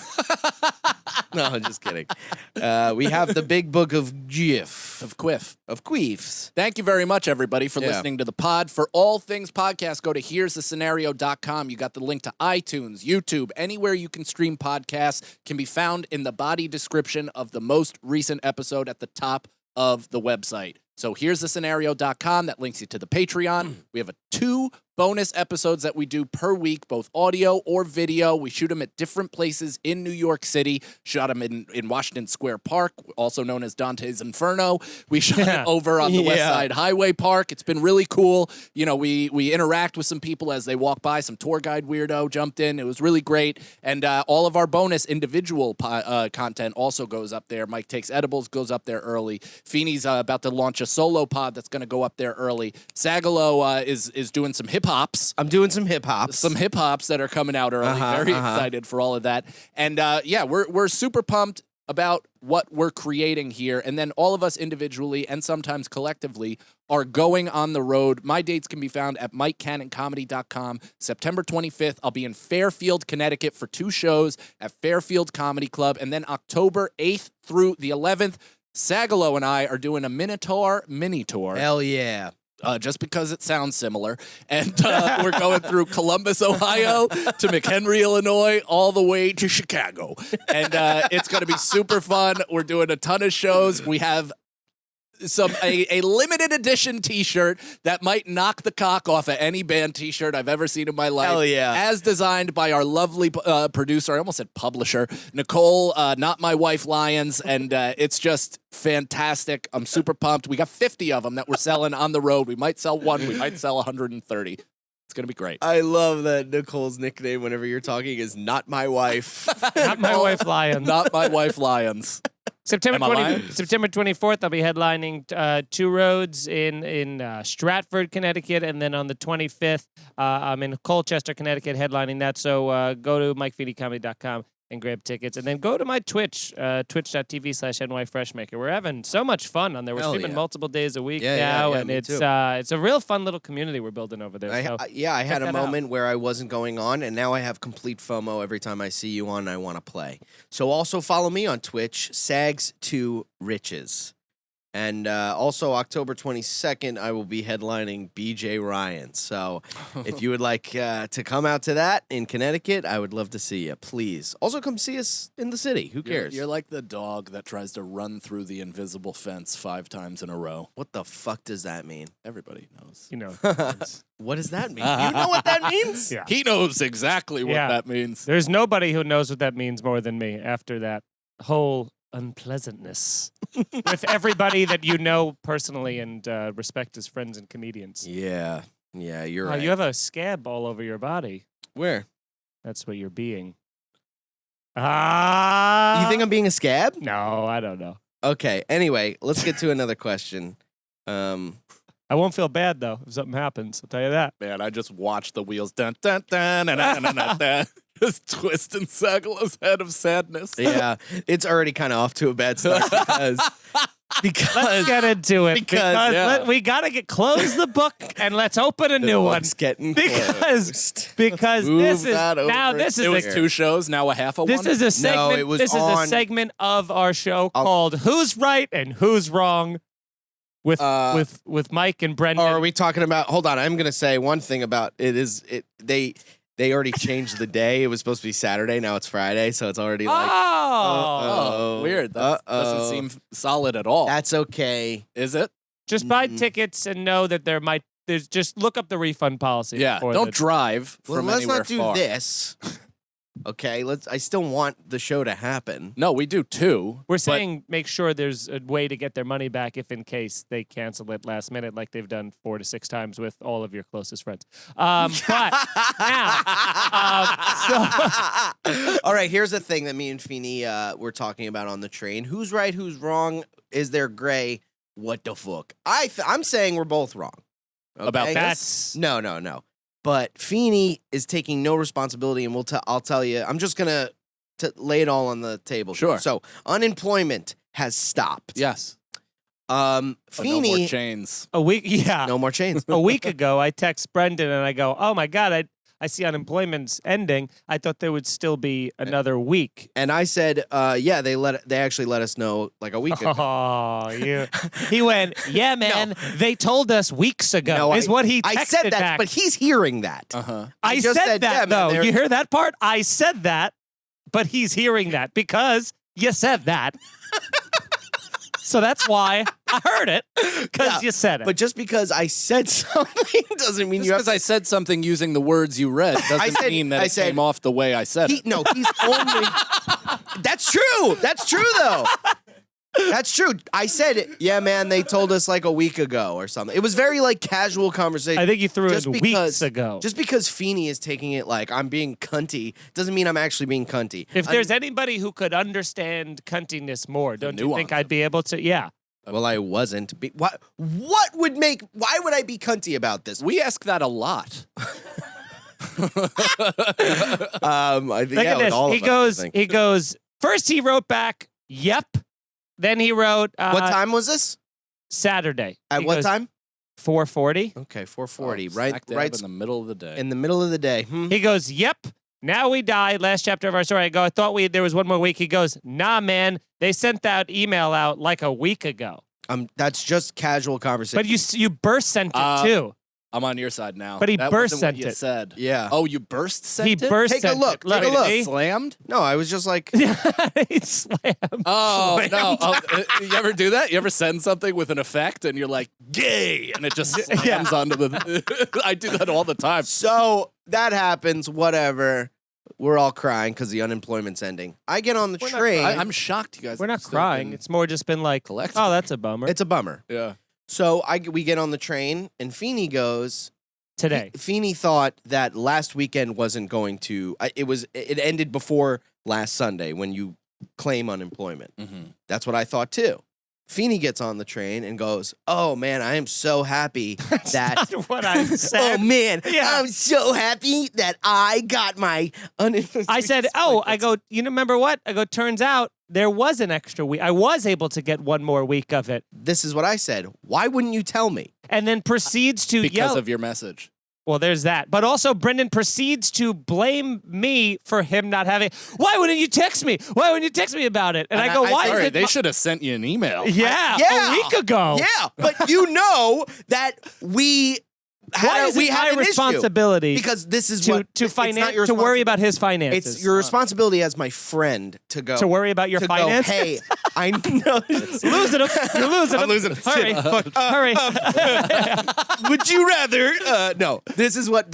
No, I'm just kidding. We have the big book of GIF. Of Quiff. Of queefs. Thank you very much, everybody, for Yeah. listening to the pod. For all things podcast, go to here'sthescenario.com. You got the link to iTunes, YouTube, anywhere you can stream podcasts can be found in the body description of the most recent episode at the top of the website. So here's thescenario.com. That links you to the Patreon. We have 2 bonus episodes that we do per week, both audio or video. We shoot them at different places in New York City. Shot them in Washington Square Park, also known as Dante's Inferno. We shot it over on the West Side Highway Park. It's been really cool. You know, we interact with some people as they walk by. Some tour guide weirdo jumped in. It was really great. And all of our bonus individual content also goes up there. Mike Takes Edibles goes up there early. Feeney's about to launch a solo pod that's going to go up there early. Sagalow is doing some hip hops. I'm doing some hip hops. Some hip hops that are coming out early. Very excited for all of that. And yeah, we're super pumped about what we're creating here. And then all of us individually and sometimes collectively are going on the road. My dates can be found at MikeCannonComedy.com. September 25th, I'll be in Fairfield, Connecticut for 2 shows at Fairfield Comedy Club. And then October 8th through the 11th, Sagalow and I are doing a Minotaur mini tour. Hell yeah. Just because it sounds similar. And we're going through Columbus, Ohio to McHenry, Illinois, all the way to Chicago. And it's going to be super fun. We're doing a ton of shows. We have a limited edition t-shirt that might knock the cock off of any band t-shirt I've ever seen in my life. Hell yeah. As designed by our lovely producer, I almost said publisher, Nicole, Not My Wife Lyons, and it's just fantastic. I'm super pumped. We got 50 of them that we're selling on the road. We might sell 1, we might sell 130. It's going to be great. I love that Nicole's nickname whenever you're talking is Not My Wife. Not my wife, Lion. Not My Wife Lyons. September Am I lying? September 24th, I'll be headlining 2 roads in Stratford, Connecticut, and then on the 25th, I'm in Colchester, Connecticut, headlining that. So go to MikeFeeneyComedy.com and grab tickets, and then go to my Twitch, twitch.tv/NYFreshmaker. We're having so much fun on there. We're Hell streaming yeah. multiple days a week Yeah, now, yeah, and me it's too. it's a real fun little community we're building over there. So I had a that out. moment where I wasn't going on, and now I have complete FOMO every time I see you on and I want to play. So also follow me on Twitch, Sags2Riches. And also October 22nd, I will be headlining BJ Ryan. So if you would like to come out to that in Connecticut, I would love to see you. Please. Also come see us in the city. Who cares? You're like the dog that tries to run through the invisible fence 5 times in a row. What the fuck does that mean? Everybody knows. you know, What does that mean? You know what that means? yeah. He knows exactly what Yeah. that means. There's nobody who knows what that means more than me after that whole unpleasantness with everybody that you know personally and respect as friends and comedians. Yeah. Yeah, you're Oh, right. you have a scab all over your body. Where? That's what you're being. Ah. You think I'm being a scab? No, I don't know. Okay. Anyway, let's get to another question. I won't feel bad though if something happens. I'll tell you that. Man, I just watched the wheels dun dun dun dun just twisting Sagalow's head of sadness. Yeah, it's already kind of off to a bad start because Let's get into it because, yeah. we gotta close the book and let's open a new one. book's getting Because Move this is that now over. this is It was a, 2 shows, now a half a this one. is a segment. it was this is a on- segment of our show called "Who's Right and Who's Wrong" with Mike and Brendan. Or are we talking about? Hold on, I'm gonna say one thing about it. They already changed the day. It was supposed to be Saturday. Now it's Friday, so it's already like. Oh, weird. That doesn't seem solid at all. That's okay. Is it? Just buy tickets and know that there's just look up the refund policy. Yeah. before Don't the- drive Well, from let's anywhere not do far. this. Okay, I still want the show to happen. No, we do 2. We're but- saying make sure there's a way to get their money back if in case they cancel it last minute, like they've done 4 to 6 times with all of your closest friends. But now, All right, here's the thing that me and Feeney were talking about on the train. Who's right? Who's wrong? Is there gray? What the fuck? I'm saying we're both wrong. About okay? that's No. But Feeney is taking no responsibility, and I'll tell you. I'm just gonna lay it all on the table. Sure. So unemployment has stopped. Yes. Feeney, No more chains. a week. Yeah, no more chains. a week ago, I text Brendan and I go, "Oh my god, I see unemployment's ending. I thought there would still be another week." And I said, yeah, they actually let us know like a week ago. Oh, you. He went, "Yeah, man. They told us weeks ago." No, is what he texted I said that, back. but he's hearing that. Uh-huh. I just said said, that yeah, man, though. they're- You hear that part? I said that, but he's hearing that because you said that. So that's why I heard it because Yeah, you said it. But just because I said something doesn't mean Just you have because I said something using the words you read doesn't said- mean that I it said- came off the way I said it. No, he's only. That's true. That's true, though. That's true. I said, yeah, man, they told us like a week ago or something. It was very like casual conversation. I think you threw Just it because- weeks ago. Just because Feeney is taking it like I'm being cunty doesn't mean I'm actually being cunty. If there's anybody who could understand cuntiness more, don't you think nuance I'd be able to? Yeah. Well, I wasn't. What would make? Why would I be cunty about this? We ask that a lot. I think Look yeah, at with this. all He of us, I goes. think. He goes. First, he wrote back, "Yep." Then he wrote, What time was this? Saturday. At He what goes, time? 4:40. Okay, 4:40. Oh, right, smack dab right in the middle of the day. in the middle of the day. He goes, "Yep." Now we died. Last chapter of our story. I go, I thought there was one more week. He goes, "Nah, man. They sent that email out like a week ago." That's just casual conversation. But you burst sent it too. I'm on your side now. But he That burst wasn't what sent you it. said. Yeah. Oh, you burst sent He it? burst Take a sent look. it. Take a Wait, look. see? Slammed? No, I was just like, He slammed. Oh, no. Oh, you ever do that? You ever send something with an effect and you're like, gay, and it just slams onto the... I do that all the time. so that happens, whatever. We're all crying because the unemployment's ending. I get on the We're not train. I'm shocked you guys We're have not still crying. been- It's more just been like, collecting. oh, that's a bummer. It's a bummer. Yeah. So we get on the train, and Feeney goes. Today. Feeney thought that last weekend wasn't going to. It ended before last Sunday when you claim unemployment. Mm-hmm. That's what I thought too. Feeney gets on the train and goes, "Oh man, I am so happy that." Not what I Oh said. man, Yeah. I'm so happy that I got my unemployment. I said, oh, I go, you remember what? I go, turns out there was an extra week. I was able to get one more week of it. This is what I said. Why wouldn't you tell me? And then proceeds to Because yell. of your message. Well, there's that. But also, Brendan proceeds to blame me for him not having. Why wouldn't you text me? Why wouldn't you text me about it? And I go, why Sorry, is it? they should have sent you an email. Yeah, Yeah. a week ago. Yeah, but you know that we Why is it my an issue. responsibility Because this is to what to it's not your to worry responsi- about his finances? It's your responsibility as my friend to go to worry about your to finances. Go, hey, I know. Losing them. You're losing them. I'm losing it. Hurry. Shit. Hurry. Would you rather? No. This is what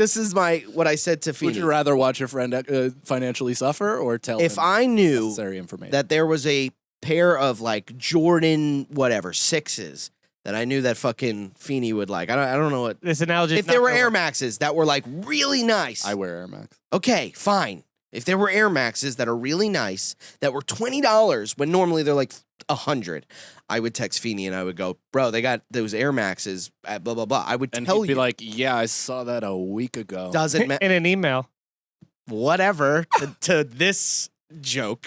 I said to Feeney. Would you rather watch your friend financially suffer or tell If him I knew necessary information? that there was a pair of like Jordan whatever 6s that I knew that fucking Feeney would like. I don't know what. This analogy. If there were Air Maxes that were like really nice. I wear Air Max. Okay, fine. If there were Air Maxes that are really nice, that were $20 when normally they're like 100, I would text Feeney and I would go, bro, they got those Air Maxes at blah, blah, blah. I would And tell he'd be you. like, yeah, I saw that a week ago. Doesn't matter. In an email. Whatever to this joke.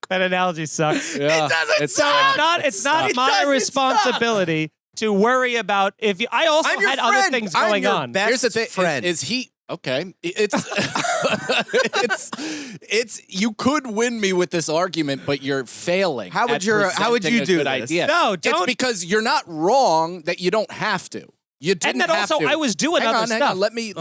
That analogy sucks. Yeah, doesn't suck. It's not It my doesn't responsibility to worry about if you. I also I'm your had friend. other things I'm going your on. best Here's the thing: friend. is he okay? It's you could win me with this argument, but you're failing. How would at you presenting do a good this? idea? No, It's don't. because you're not wrong that you don't have to. You didn't And then have also, to. I was doing hang other on, stuff. Hang on. Let me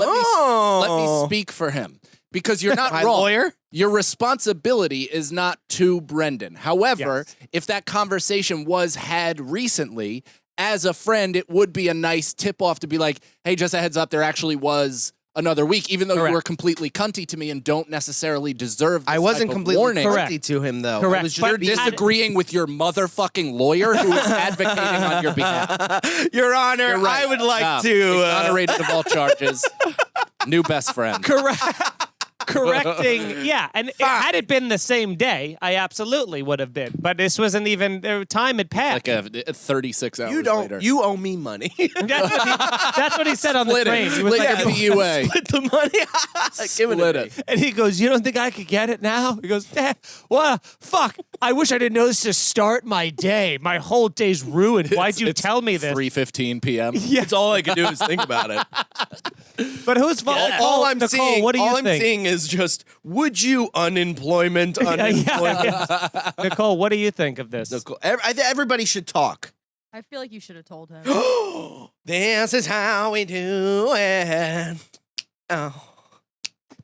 speak for him because you're not My wrong. lawyer? Your responsibility is not to Brendan. However, Yes. if that conversation was had recently, as a friend, it would be a nice tip off to be like, hey, just a heads up, there actually was another week, even though Correct. you were completely cunty to me and don't necessarily deserve this I wasn't type of completely warning. Correct. cunty to him, though. Correct. I was just But You're being- disagreeing with your motherfucking lawyer who is advocating on your behalf. Your Honor, You're right. I would like Yeah. to. Exonerated of all charges. New best friend. Correcting, yeah. And had it been the same day, I absolutely would have been. But this wasn't even time had passed. Like a 36 hours you don't. later. You owe me money. That's what he said on the Split train. it. He was Split like, your PUA. Split the money. Give Split to it. me. and he goes, "You don't think I could get it now?" He goes, "Well, fuck. I wish I didn't know this to start my day. My whole day's ruined. Why'd you It's tell me this?" 3:15 p.m. Yeah. It's all I can do is think about it. But whose fault? All I'm Nicole, seeing. what do you all I'm think? seeing is just. Would you unemployment? Yeah. Nicole, what do you think of this? Nicole, everybody should talk. I feel like you should have told him. This is how we do it. Oh.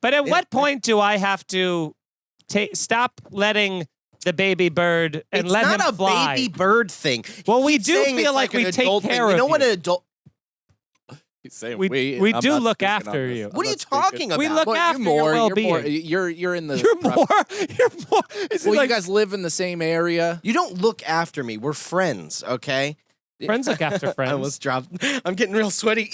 But at what point do I have to stop letting the baby bird and It's let not him a fly? baby bird thing. Well, we Keep do saying feel it's like an we take adult thing. care You of know what you. an adult? He's saying We I'm do not look speaking on after this. you. I'm What are you not speaking. talking about? We look Well, after you're more, your well-being. You're in the. You're more. Is it Well, like you guys live in the same area. You don't look after me. We're friends, okay? friends look after I friends? almost dropped. I'm getting real sweaty.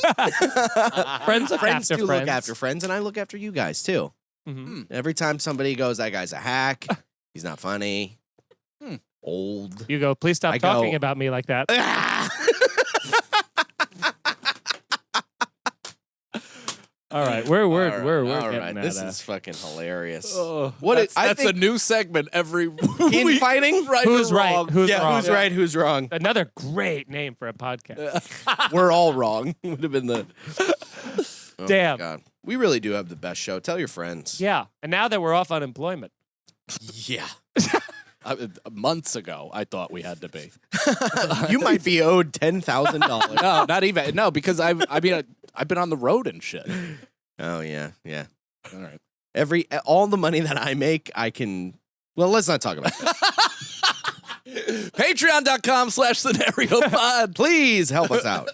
Friends look Friends after do friends. look after friends, and I look after you guys too. Mhm. Every time somebody goes, that guy's a hack. He's not funny. Old. You go. Please stop I go- talking about me like that. All right, we're All getting right. that. This is fucking hilarious. What What that's, is- I that's think- a new segment every In week. fighting? Right Who's or right? wrong. Who's Yeah, wrong? who's right? Who's wrong? Another great name for a podcast. We're all wrong. Would have been the. Oh, Damn. God. We really do have the best show. Tell your friends. Yeah, and now that we're off unemployment, Yeah. Months ago, I thought we had to be. You might be owed $10,000. No, not even. No, because I've been on the road and shit. Oh yeah, yeah. All right. All the money that I make, I can. Well, let's not talk about that. Patreon.com/scenariopod. Please help us out.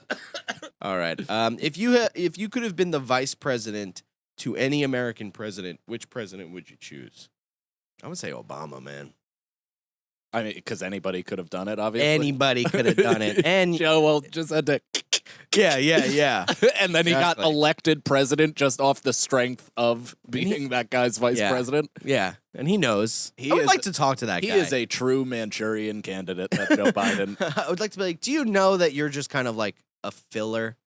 All right. If you could have been the vice president to any American president, which president would you choose? I would say Obama, man. I mean, because anybody could have done it, obviously. Anybody could have done it. And Joe well just had to. yeah. And then he got Exactly. elected president just off the strength of being that guy's vice Yeah. president. Yeah. And he knows. He I would is- like to talk to that He guy. is a true Manchurian candidate, that Joe Biden. I would like to be like, do you know that you're just kind of like a filler?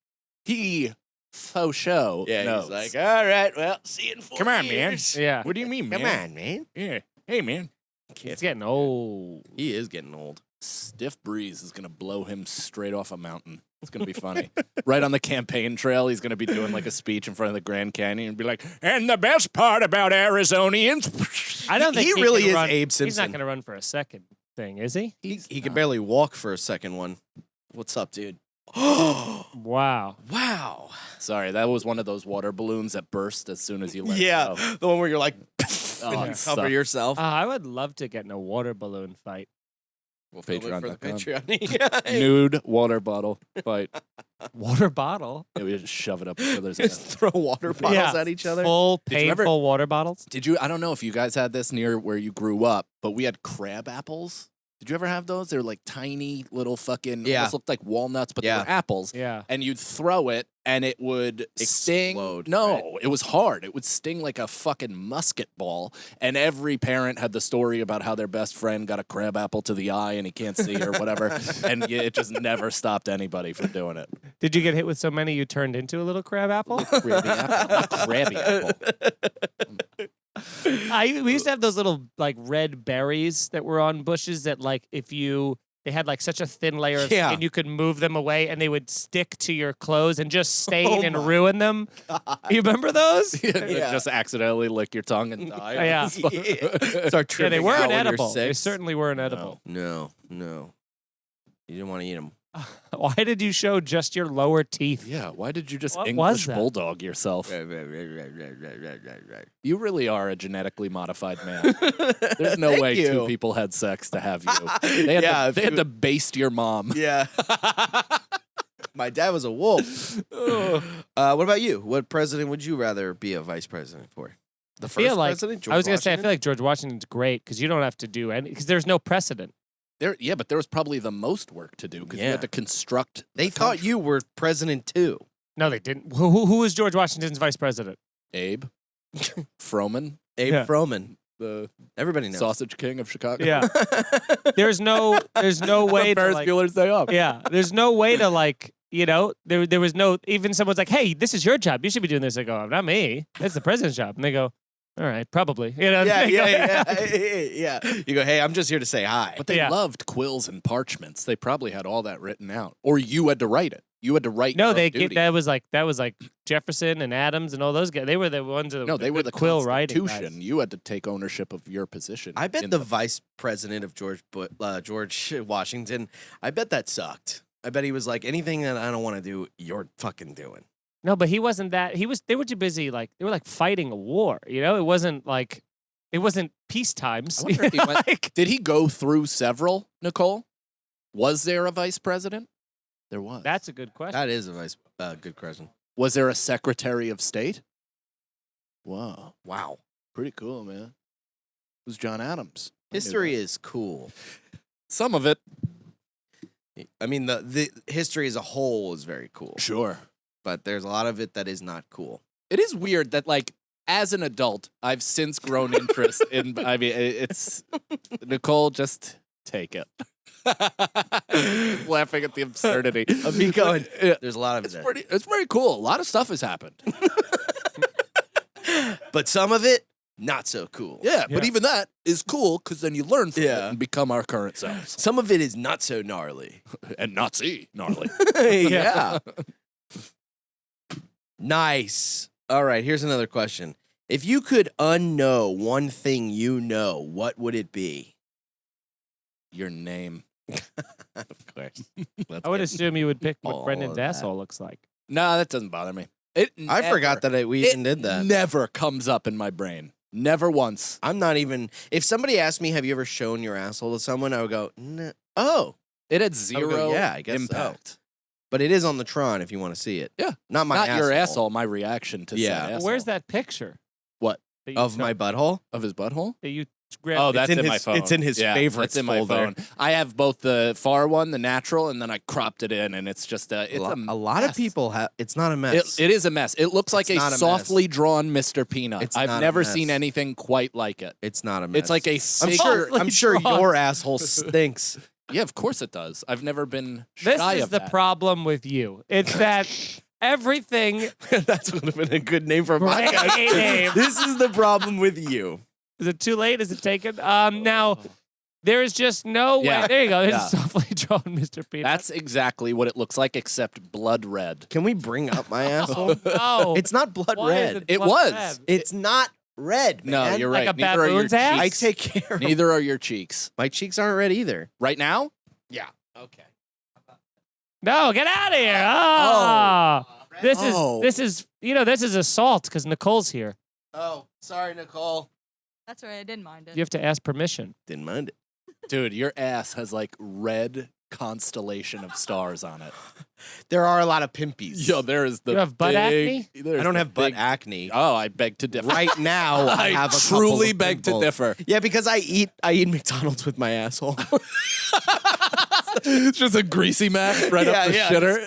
He faux show knows. He's like, all right, well, see you in 4 Come on, man. years. yeah, What do you mean, man? Come on, man. Yeah. Hey, man. it's getting old. He is getting old. Stiff breeze is gonna blow him straight off a mountain. It's gonna be funny. Right on the campaign trail, he's gonna be doing like a speech in front of the Grand Canyon and be like, "And the best part about Arizonians." I don't think He he really can is run. Abe He's not Simpson. going to run for a second thing, is he? He can barely walk for a second one. What's up, dude? Wow. Wow. Sorry, that was one of those water balloons that burst as soon as you let it Yeah, go. the one where you're like, Oh, and it you sucked. cover yourself. I would love to get in a water balloon fight. Well, Look for the Patreon.com. Patreon. Nude water bottle fight. Water bottle? Yeah, we just shove it up each other's Just ass. throw water bottles Yeah. at each other. Full, Did you ever- painful water bottles? Did you? I don't know if you guys had this near where you grew up, but we had crab apples Did you ever have those? They're like tiny little fucking, Yeah. almost looked like walnuts, but Yeah. they were apples. Yeah. And you'd throw it, and it would sting. Explode, No, right? it was hard. It would sting like a fucking musket ball. And every parent had the story about how their best friend got a crab apple to the eye and he can't see or whatever. And it just never stopped anybody from doing it. Did you get hit with so many you turned into a little crab apple? Crabby apple, not crabby apple. We used to have those little like red berries that were on bushes that like if you they had like such a thin layer of Yeah. skin you could move them away and they would stick to your clothes and just stain Oh and my ruin them. You remember those? Yeah. Just accidentally lick your tongue and die. Yeah. Start Yeah, tripping they out weren't when you're edible. They 6. certainly weren't edible. No. You didn't want to eat them. Why did you show just your lower teeth? Yeah, why did you just What was English that? bulldog yourself? You really are a genetically modified man. There's no Thank way you. 2 people had sex to have you. They had, Yeah, they had to baste your mom. Yeah. My dad was a wolf. What about you? What president would you rather be a vice president for? The I first feel like president, George I was gonna say I Washington? feel like George Washington's great because you don't have to do any because there's no precedent. Yeah, but there was probably the most work to do because you Yeah. had to construct. They the thought country. you were president too. No, they didn't. Who was George Washington's vice president? Abe Froman, Abe Yeah. the Froman. Everybody knows. sausage king of Chicago. Yeah. there's no way to Ferris like, Bueller's Day Off. yeah. There's no way to like there was no even someone's like, hey, this is your job. You should be doing this. I go, not me. It's the president's job. And they go, all right, probably. Yeah, they go, yeah. You go, hey, I'm just here to say hi. But they Yeah. loved quills and parchments. They probably had all that written out, or you had to write it. You had to write. No, your they duty. that was like Jefferson and Adams and all those guys. They were the ones that No, they were the quill writing Constitution. guys. You had to take ownership of your position. I bet in the vice president of George Washington, I bet that sucked. I bet he was like, anything that I don't want to do, you're fucking doing. No, but he wasn't that. They were too busy. Like they were like fighting a war. It wasn't peace times. I wonder if he went. Did he go through several, Nicole? Was there a vice president? There was. That's a good question. That is a good question. Was there a secretary of state? Wow. Wow. Pretty cool, man. Who's John Adams? I knew History that. is cool. Some of it. I mean, the history as a whole is very cool, Sure. but there's a lot of it that is not cool. It is weird that, like, as an adult, I've since grown interest in. I mean, it's Nicole. Just take it. Laughing at the absurdity Of me going, Yeah. there's a lot of It's it. pretty cool. A lot of stuff has happened. But some of it, not so cool. Yeah, but Yeah. even that is cool because then you learn from Yeah. it and become our current selves. Some of it is not so gnarly. And Nazi gnarly. Yeah. Nice. All right, here's another question. If you could unknow one thing you know, what would it be? Your name. Of course. I would assume you would pick what all Brendan's of that. asshole looks like. No, that doesn't bother me. It I forgot that we even did that. Never comes up in my brain. Never once. I'm not even. If somebody asked me, "Have you ever shown your asshole to someone?" I would go, "No." Oh, It had I would zero go, yeah, I guess so. impact. But it is on the Tron if you want to see it. Yeah. Not my Not asshole. your asshole, my reaction to Yeah. said asshole. Where's that picture? What? That you Of my butthole. Of his butthole? that you grabbed? Oh, that's in in my his- phone. it's in his yeah, favorites That's in my folder. phone. I have both the far one, the natural, and then I cropped it in, and it's just A lot of mess. people have. It's not a mess. It is a mess. It looks like It's a not a mess. softly drawn Mr. Peanut. It's not I've a never mess. seen anything quite like it. It's not a mess. It's like a I'm sig- sure. I'm sure drawn. your asshole stinks. Yeah, of course it does. I've never been This shy is of the that. problem with you. It's that everything. That would have been a good name for a Great podcast. name. This is the problem with you. Is it too late? Is it taken? Now, there is just no way. Yeah. There you go. There's Yeah. a softly drawn Mr. Peanut. That's exactly what it looks like, except blood red. Can we bring up my asshole? no. It's not blood Why is red. It blood was. red? It's not red. No, man. you're Like right. a Neither are your baboon's ass? I cheeks. take care. Of Neither are your cheeks. My cheeks aren't red either. Right now? Yeah. Okay. No, get out of here. Oh. Oh. This is assault because Nicole's here. Oh, sorry, Nicole. That's right. I didn't mind it. You have to ask permission. Didn't mind it. Dude, your ass has like red constellation of stars on it. There are a lot of pimpies. Yo, there is the You have butt acne? there's I don't the have butt big- acne. Oh, I beg to differ. Right now, I have a couple truly of beg to pimples. differ. Yeah, because I eat McDonald's with my asshole. It's just a greasy mac right up the shitter.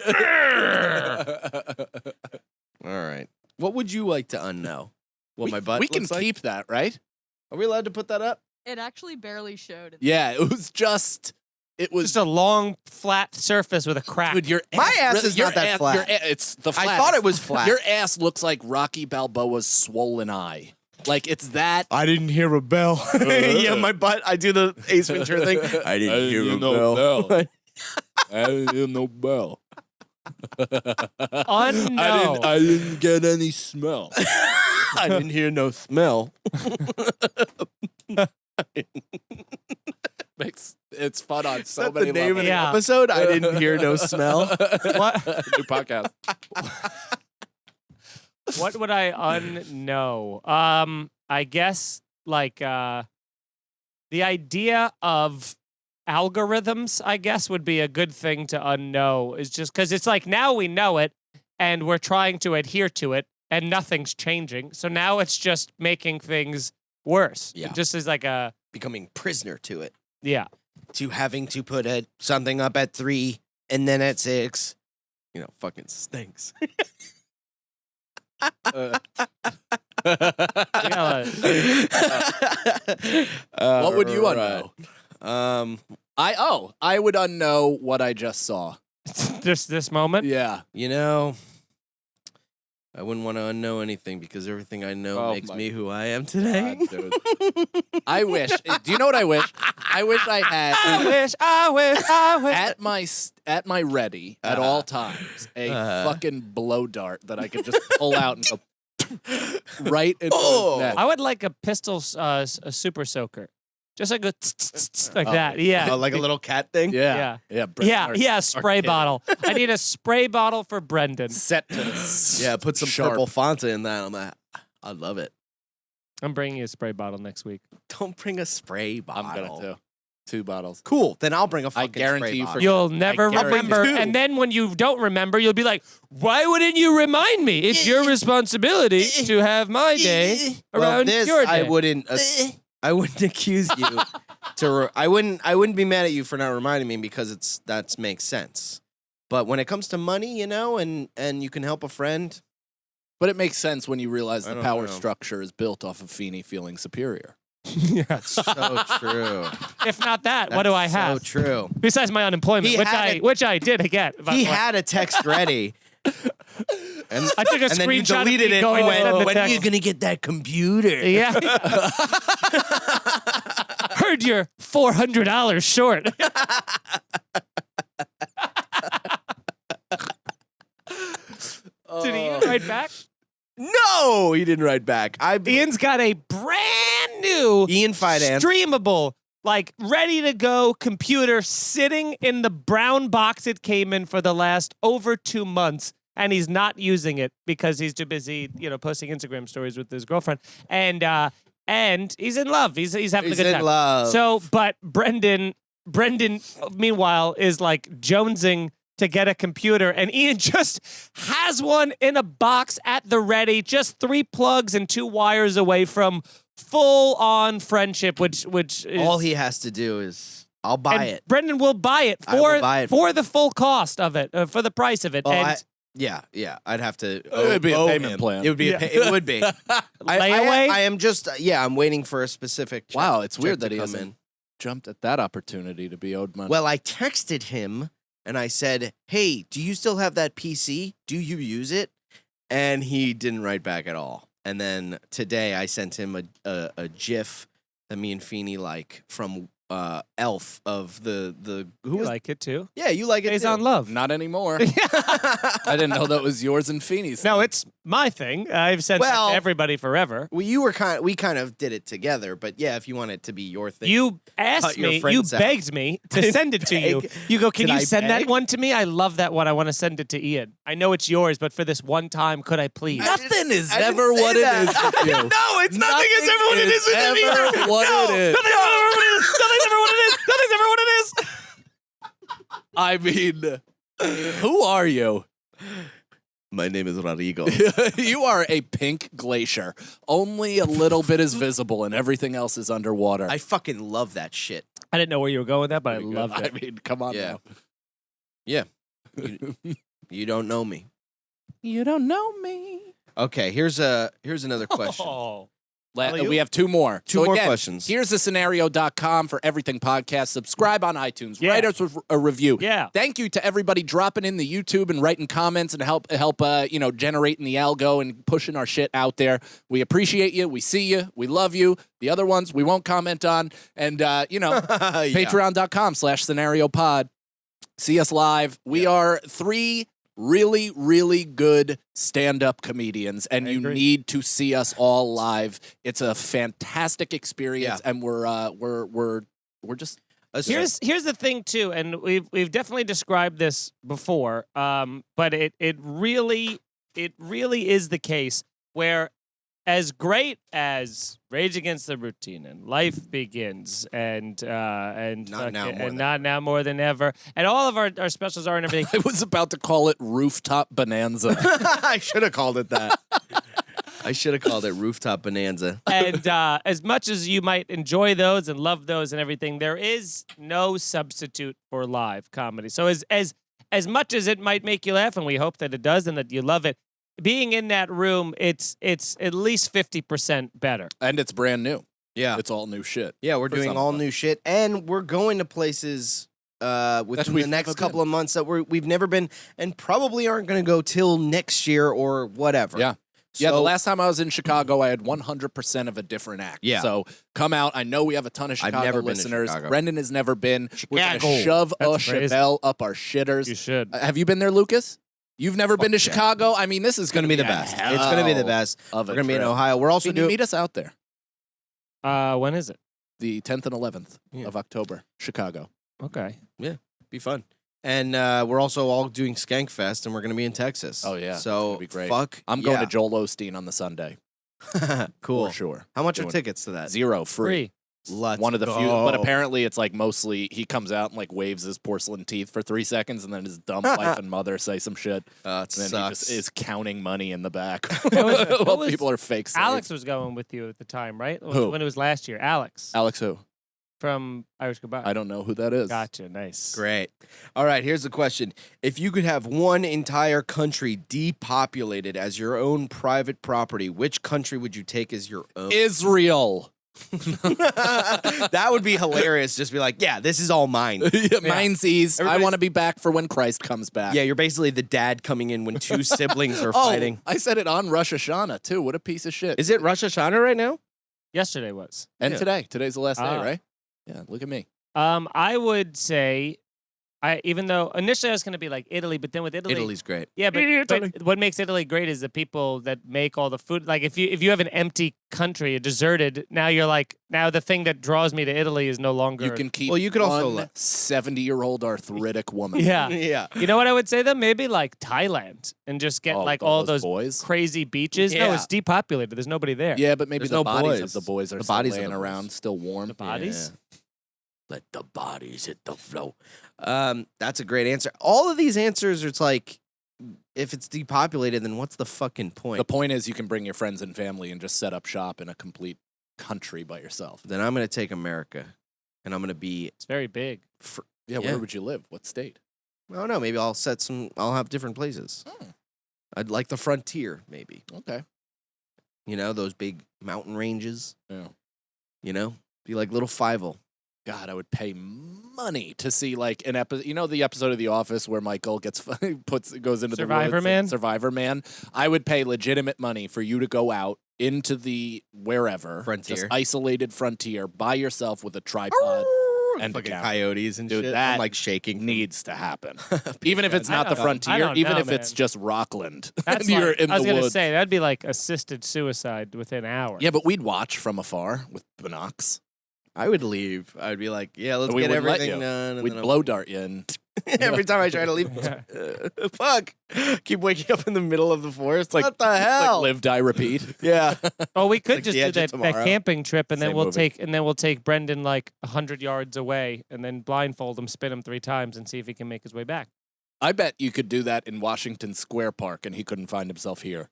All right. What would you like to unknow? What my butt we can looks like? keep that, right? Are we allowed to put that up? It actually barely showed. Yeah, it was just Just a long, flat surface with a crack. Dude, your My ass really- is your not that ass- flat. your it's the flat. I thought it was flat. Your ass looks like Rocky Balboa's swollen eye. Like it's that. I didn't hear a bell. Yeah, my butt. I do the Ace Ventura thing. I didn't hear a bell. I didn't hear no bell. Unknown. I didn't get any smell. I didn't hear no smell. It's fun on Is so that many the name of the levels. Yeah. episode? I didn't hear no smell. What? New podcast. What would I unknow? I guess like the idea of algorithms, I guess, would be a good thing to unknow. Is just because it's like now we know it and we're trying to adhere to it and nothing's changing. So now it's just making things worse. Yeah. It just is like a Becoming prisoner to it. yeah. To having to put something up at 3 and then at 6. You know, fucking stinks. What would you Alright. unknow? I would unknow what I just saw. Just this moment. Yeah. You know, I wouldn't want to unknow anything because everything I know Oh makes my me who I am today. God, dude. I wish. Do you know what I wish? I wish I had. I wish. At my ready at all times a fucking blow dart that I could just pull out and go right into his neck. I would like a pistol, a super soaker. Just like a like that. Yeah. Oh, like a little cat thing? Yeah. Yeah. Brendan, Yeah, our- yeah, our spray kid. bottle. I need a spray bottle for Brendan. Set to Yeah, put some sharp. purple Fanta in that. I'm like, I love it. I'm bringing you a spray bottle next week. Don't bring a spray bottle. I'm gonna do 2 bottles. Cool. Then I'll bring a fucking guarantee spray you bottle. You'll never guarantee- remember. I'll bring two. And then when you don't remember, you'll be like, why wouldn't you remind me? It's your responsibility to have my day Well, around this your day. I wouldn't accuse you I wouldn't be mad at you for not reminding me because that makes sense. But when it comes to money, you know, and you can help a friend, But it makes sense when you realize I the don't power know. structure is built off of Feeney feeling superior. that's so true. If not that, what do I have? So true. Besides my unemployment, He had which I did get. by He the way. had a text ready. And I took a and then you screenshot of deleted me it. going to send the When are you text. gonna get that computer? Yeah. Heard you're $400 short. Did Ian write back? No, he didn't write back. Ian's got a brand new Ian Finance. streamable, like ready to go computer sitting in the brown box it came in for the last over 2 months. And he's not using it because he's too busy, posting Instagram stories with his girlfriend. And he's in love. He's having He's a good in time. love. So, but Brendan, meanwhile, is like jonesing to get a computer, and Ian just has one in a box at the ready, just 3 plugs and 2 wires away from full-on friendship, which is All he has to do is, I'll buy and it. Brendan will buy it I will buy it for the full cost of it, for the price of it. Oh, and yeah. I'd have to. It would be a owe payment him. plan. It would be. Yeah. It would be. Layaway? I am just. I'm waiting for a specific. Wow, it's weird check that to he come hasn't jumped at that opportunity to be owed money. Well, I texted him and I said, "Hey, do you still have that PC? Do you use it?" And he didn't write back at all. And then today I sent him a GIF that me and Feeney like from Elf of the who you was like it too. yeah you like it Days too. on Love. Not anymore. I didn't know that was yours and Feeney's. No, it's my thing. I've said that Well- to everybody forever. Well, we kind of did it together, but yeah, if you want it to be your thing, You asked Cut your me, you friends out. begged me to send it to you. beg. You go, can Did you I send that beg? one to me? I love that one. I want to send it to Ian. I know it's yours, but for this one time, could I please? Nothing is I didn't ever say what that. it is with you. No, it's nothing is ever what it is with him ever either. what No, it is. Nothing's ever what it is. Nothing's ever what it is. Nothing's ever what it is. I mean, who are you? My name is Rodrigo. You are a pink glacier. Only a little bit is visible and everything else is underwater. I fucking love that shit. I didn't know where you were going with that, but I Pretty good. loved it. I mean, come on Yeah. now. Yeah. You don't know me. You don't know me. Okay, here's another question. Oh. We have two more. Two So more again, questions. Here's the scenario.com for everything podcast. Subscribe on iTunes. Yeah. Write us a review. Yeah. Thank you to everybody dropping in the YouTube and writing comments and help generating the algo and pushing our shit out there. We appreciate you. We see you. We love you. The other ones we won't comment on. And patreon.com/scenario pod. See us live. We are 3 really, really good stand-up comedians, and I you agree. need to see us all live. It's a fantastic experience, Yeah. and we're just Here's the thing too, and we've definitely described this before, but it really is the case where, as great as Rage Against the Routine and Life Begins and Not Now More and Than Not Now More Than Ever, and all of our specials are and everything. I was about to call it Rooftop Bonanza. I should have called it that. I should have called it Rooftop Bonanza. And as much as you might enjoy those and love those and everything, there is no substitute for live comedy. So as much as it might make you laugh, and we hope that it does and that you love it, being in that room, it's at least 50% better. And it's brand new. Yeah. It's all new shit. Yeah, we're For doing some all of us. new shit, and we're going to places within we've the next never couple been. of months that we've never been, and probably aren't going to go till next year or whatever. Yeah. Yeah, the So- last time I was in Chicago, I had 100% of a different act. Yeah. So come out. I know we have a ton of I've Chicago never been to listeners. Chicago. Brendan has never been. We're going to Chicago. shove a That's crazy. Chevelle up our shitters. You should. Have you been there, Lucas? You've never been to yeah. Chicago? I mean, this is It's going to be the best. It's going to be the best. Of We're a going to be in trip. Ohio. We're also Can you doing. meet us out there? When is it? The 10th and 11th Yeah. of October, Chicago. Okay. Be fun. And we're also all doing Skankfest, and we're going to be in Texas. Oh, yeah. It's So gonna be great. fuck. I'm going to Joel Osteen on the Sunday. Cool. For sure. How much are Doing tickets to that? 0 free. Let's One of the few, go. but apparently it's like mostly he comes out and like waves his porcelain teeth for 3 seconds, and then his dumb wife and mother say some shit, It and then he sucks. just is counting money in the back What while was- people are fake. Slaves. Alex was going with you at the time, right? Who? When it was last year. Alex Alex who? from Irish Goodbye. I don't know who that is. Gotcha. Nice. Great. All right, here's the question. If you could have one entire country depopulated as your own private property, which country would you take as your own? Israel. That would be hilarious. Just be like, yeah, this is all mine. Mine sees. I Everybody's- want to be back for when Christ comes back. Yeah, you're basically the dad coming in when two siblings are Oh, fighting. I said it on Rosh Hashanah too. What a piece of shit. Is it Rosh Hashanah right now? Yesterday was. And Yeah. today. Today's the last day, Ah. right? Yeah, look at me. I would say, even though initially I was going to be like Italy, but then with Italy, Italy's great. yeah, Italy. but what makes Italy great is the people that make all the food. Like if you have an empty country, a deserted, now you're like, now the thing that draws me to Italy is no longer. You can keep Well, you could also one 70-year-old arthritic woman. yeah. Yeah. You know what I would say though? Maybe like Thailand and just get Oh, like all those boys. crazy beaches. No, Yeah. it's depopulated. There's nobody there. Yeah, but maybe There's the no bodies boys. of the boys are The still bodies of laying the boys. around, still warm. The bodies. Let the bodies hit the floor. That's a great answer. All of these answers are it's like, if it's depopulated, then what's the fucking point? The point is you can bring your friends and family and just set up shop in a complete country by yourself. Then I'm going to take America, and I'm going to be. It's very big. Yeah, Yeah. where would you live? What state? I don't know. Maybe I'll set some. I'll have different places. Hmm. I'd like the frontier, maybe. Okay. You know, those big mountain ranges. Yeah. You know, be like little Fievel. God, I would pay money to see like an episode. You know the episode of The Office where Michael goes into Survivor the woods, Man? Survivor Man. I would pay legitimate money for you to go out into the wherever Frontier. just isolated frontier by yourself with a tripod. And fucking camera. coyotes and Dude, shit. that I'm like shaking. Needs to happen, even if it's I not the don't- I frontier, don't even know, if it's man. just Rockland. That's and you're like, in I was the gonna woods. say that'd be like assisted suicide within hours. Yeah, but we'd watch from afar with binocs. I would leave. I'd be like, yeah, let's We get wouldn't let everything you. done. and We'd then I'm- blow dart you and Every time I try to leave, fuck. Keep waking up in the middle of the forest. like- What the hell? Like live, die, repeat. Yeah. Oh, we could Like just The do Edge of that Tomorrow. camping trip, and then Same we'll take Brendan like 100 yards away, and then blindfold him, spin him 3 times, and see if he can make his way back. I bet you could do that in Washington Square Park, and he couldn't find himself here.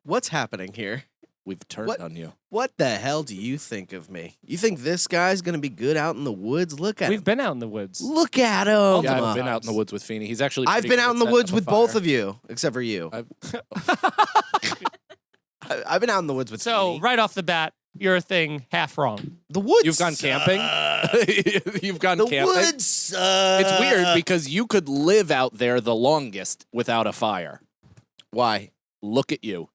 What's happening here? We've turned What? on you. What the hell do you think of me? You think this guy's gonna be good out in the woods? Look at We've him. been out in the woods. Look at him. Oh, Yeah, come I've been on. out in the woods with Feeney. He's actually. I've pretty been good out at in the setting woods up a with both fire. of you, except for you. I've been out in the woods with So Feeney. right off the bat, you're a thing half wrong. The woods. You've gone camping. You've gone The camping. woods. Suck. It's weird because you could live out there the longest without a fire. Why? Look at you.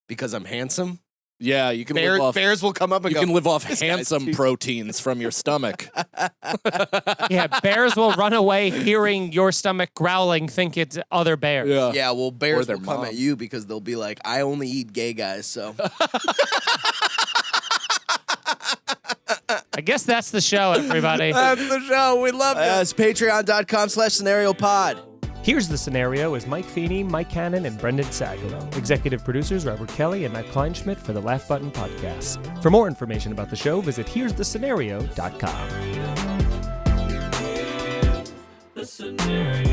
Because I'm handsome. Yeah, you can live off. Bears will come up and You go. can live off "This guy's handsome too-" proteins from your stomach. Yeah, bears will run away hearing your stomach growling, think it's other bears. Yeah, well, bears their will come mom. at you because they'll be like, "I only eat gay guys." So I guess that's the show, everybody. That's the show. We love it. it's patreon.com/scenariopod. Here's the Scenario is Mike Feeney, Mike Cannon, and Brendan Sagalow. Executive producers Robert Kelly and Matt Kleinschmidt for the Laugh Button Podcast. For more information about the show, visit here'sthescenario.com. The scenario.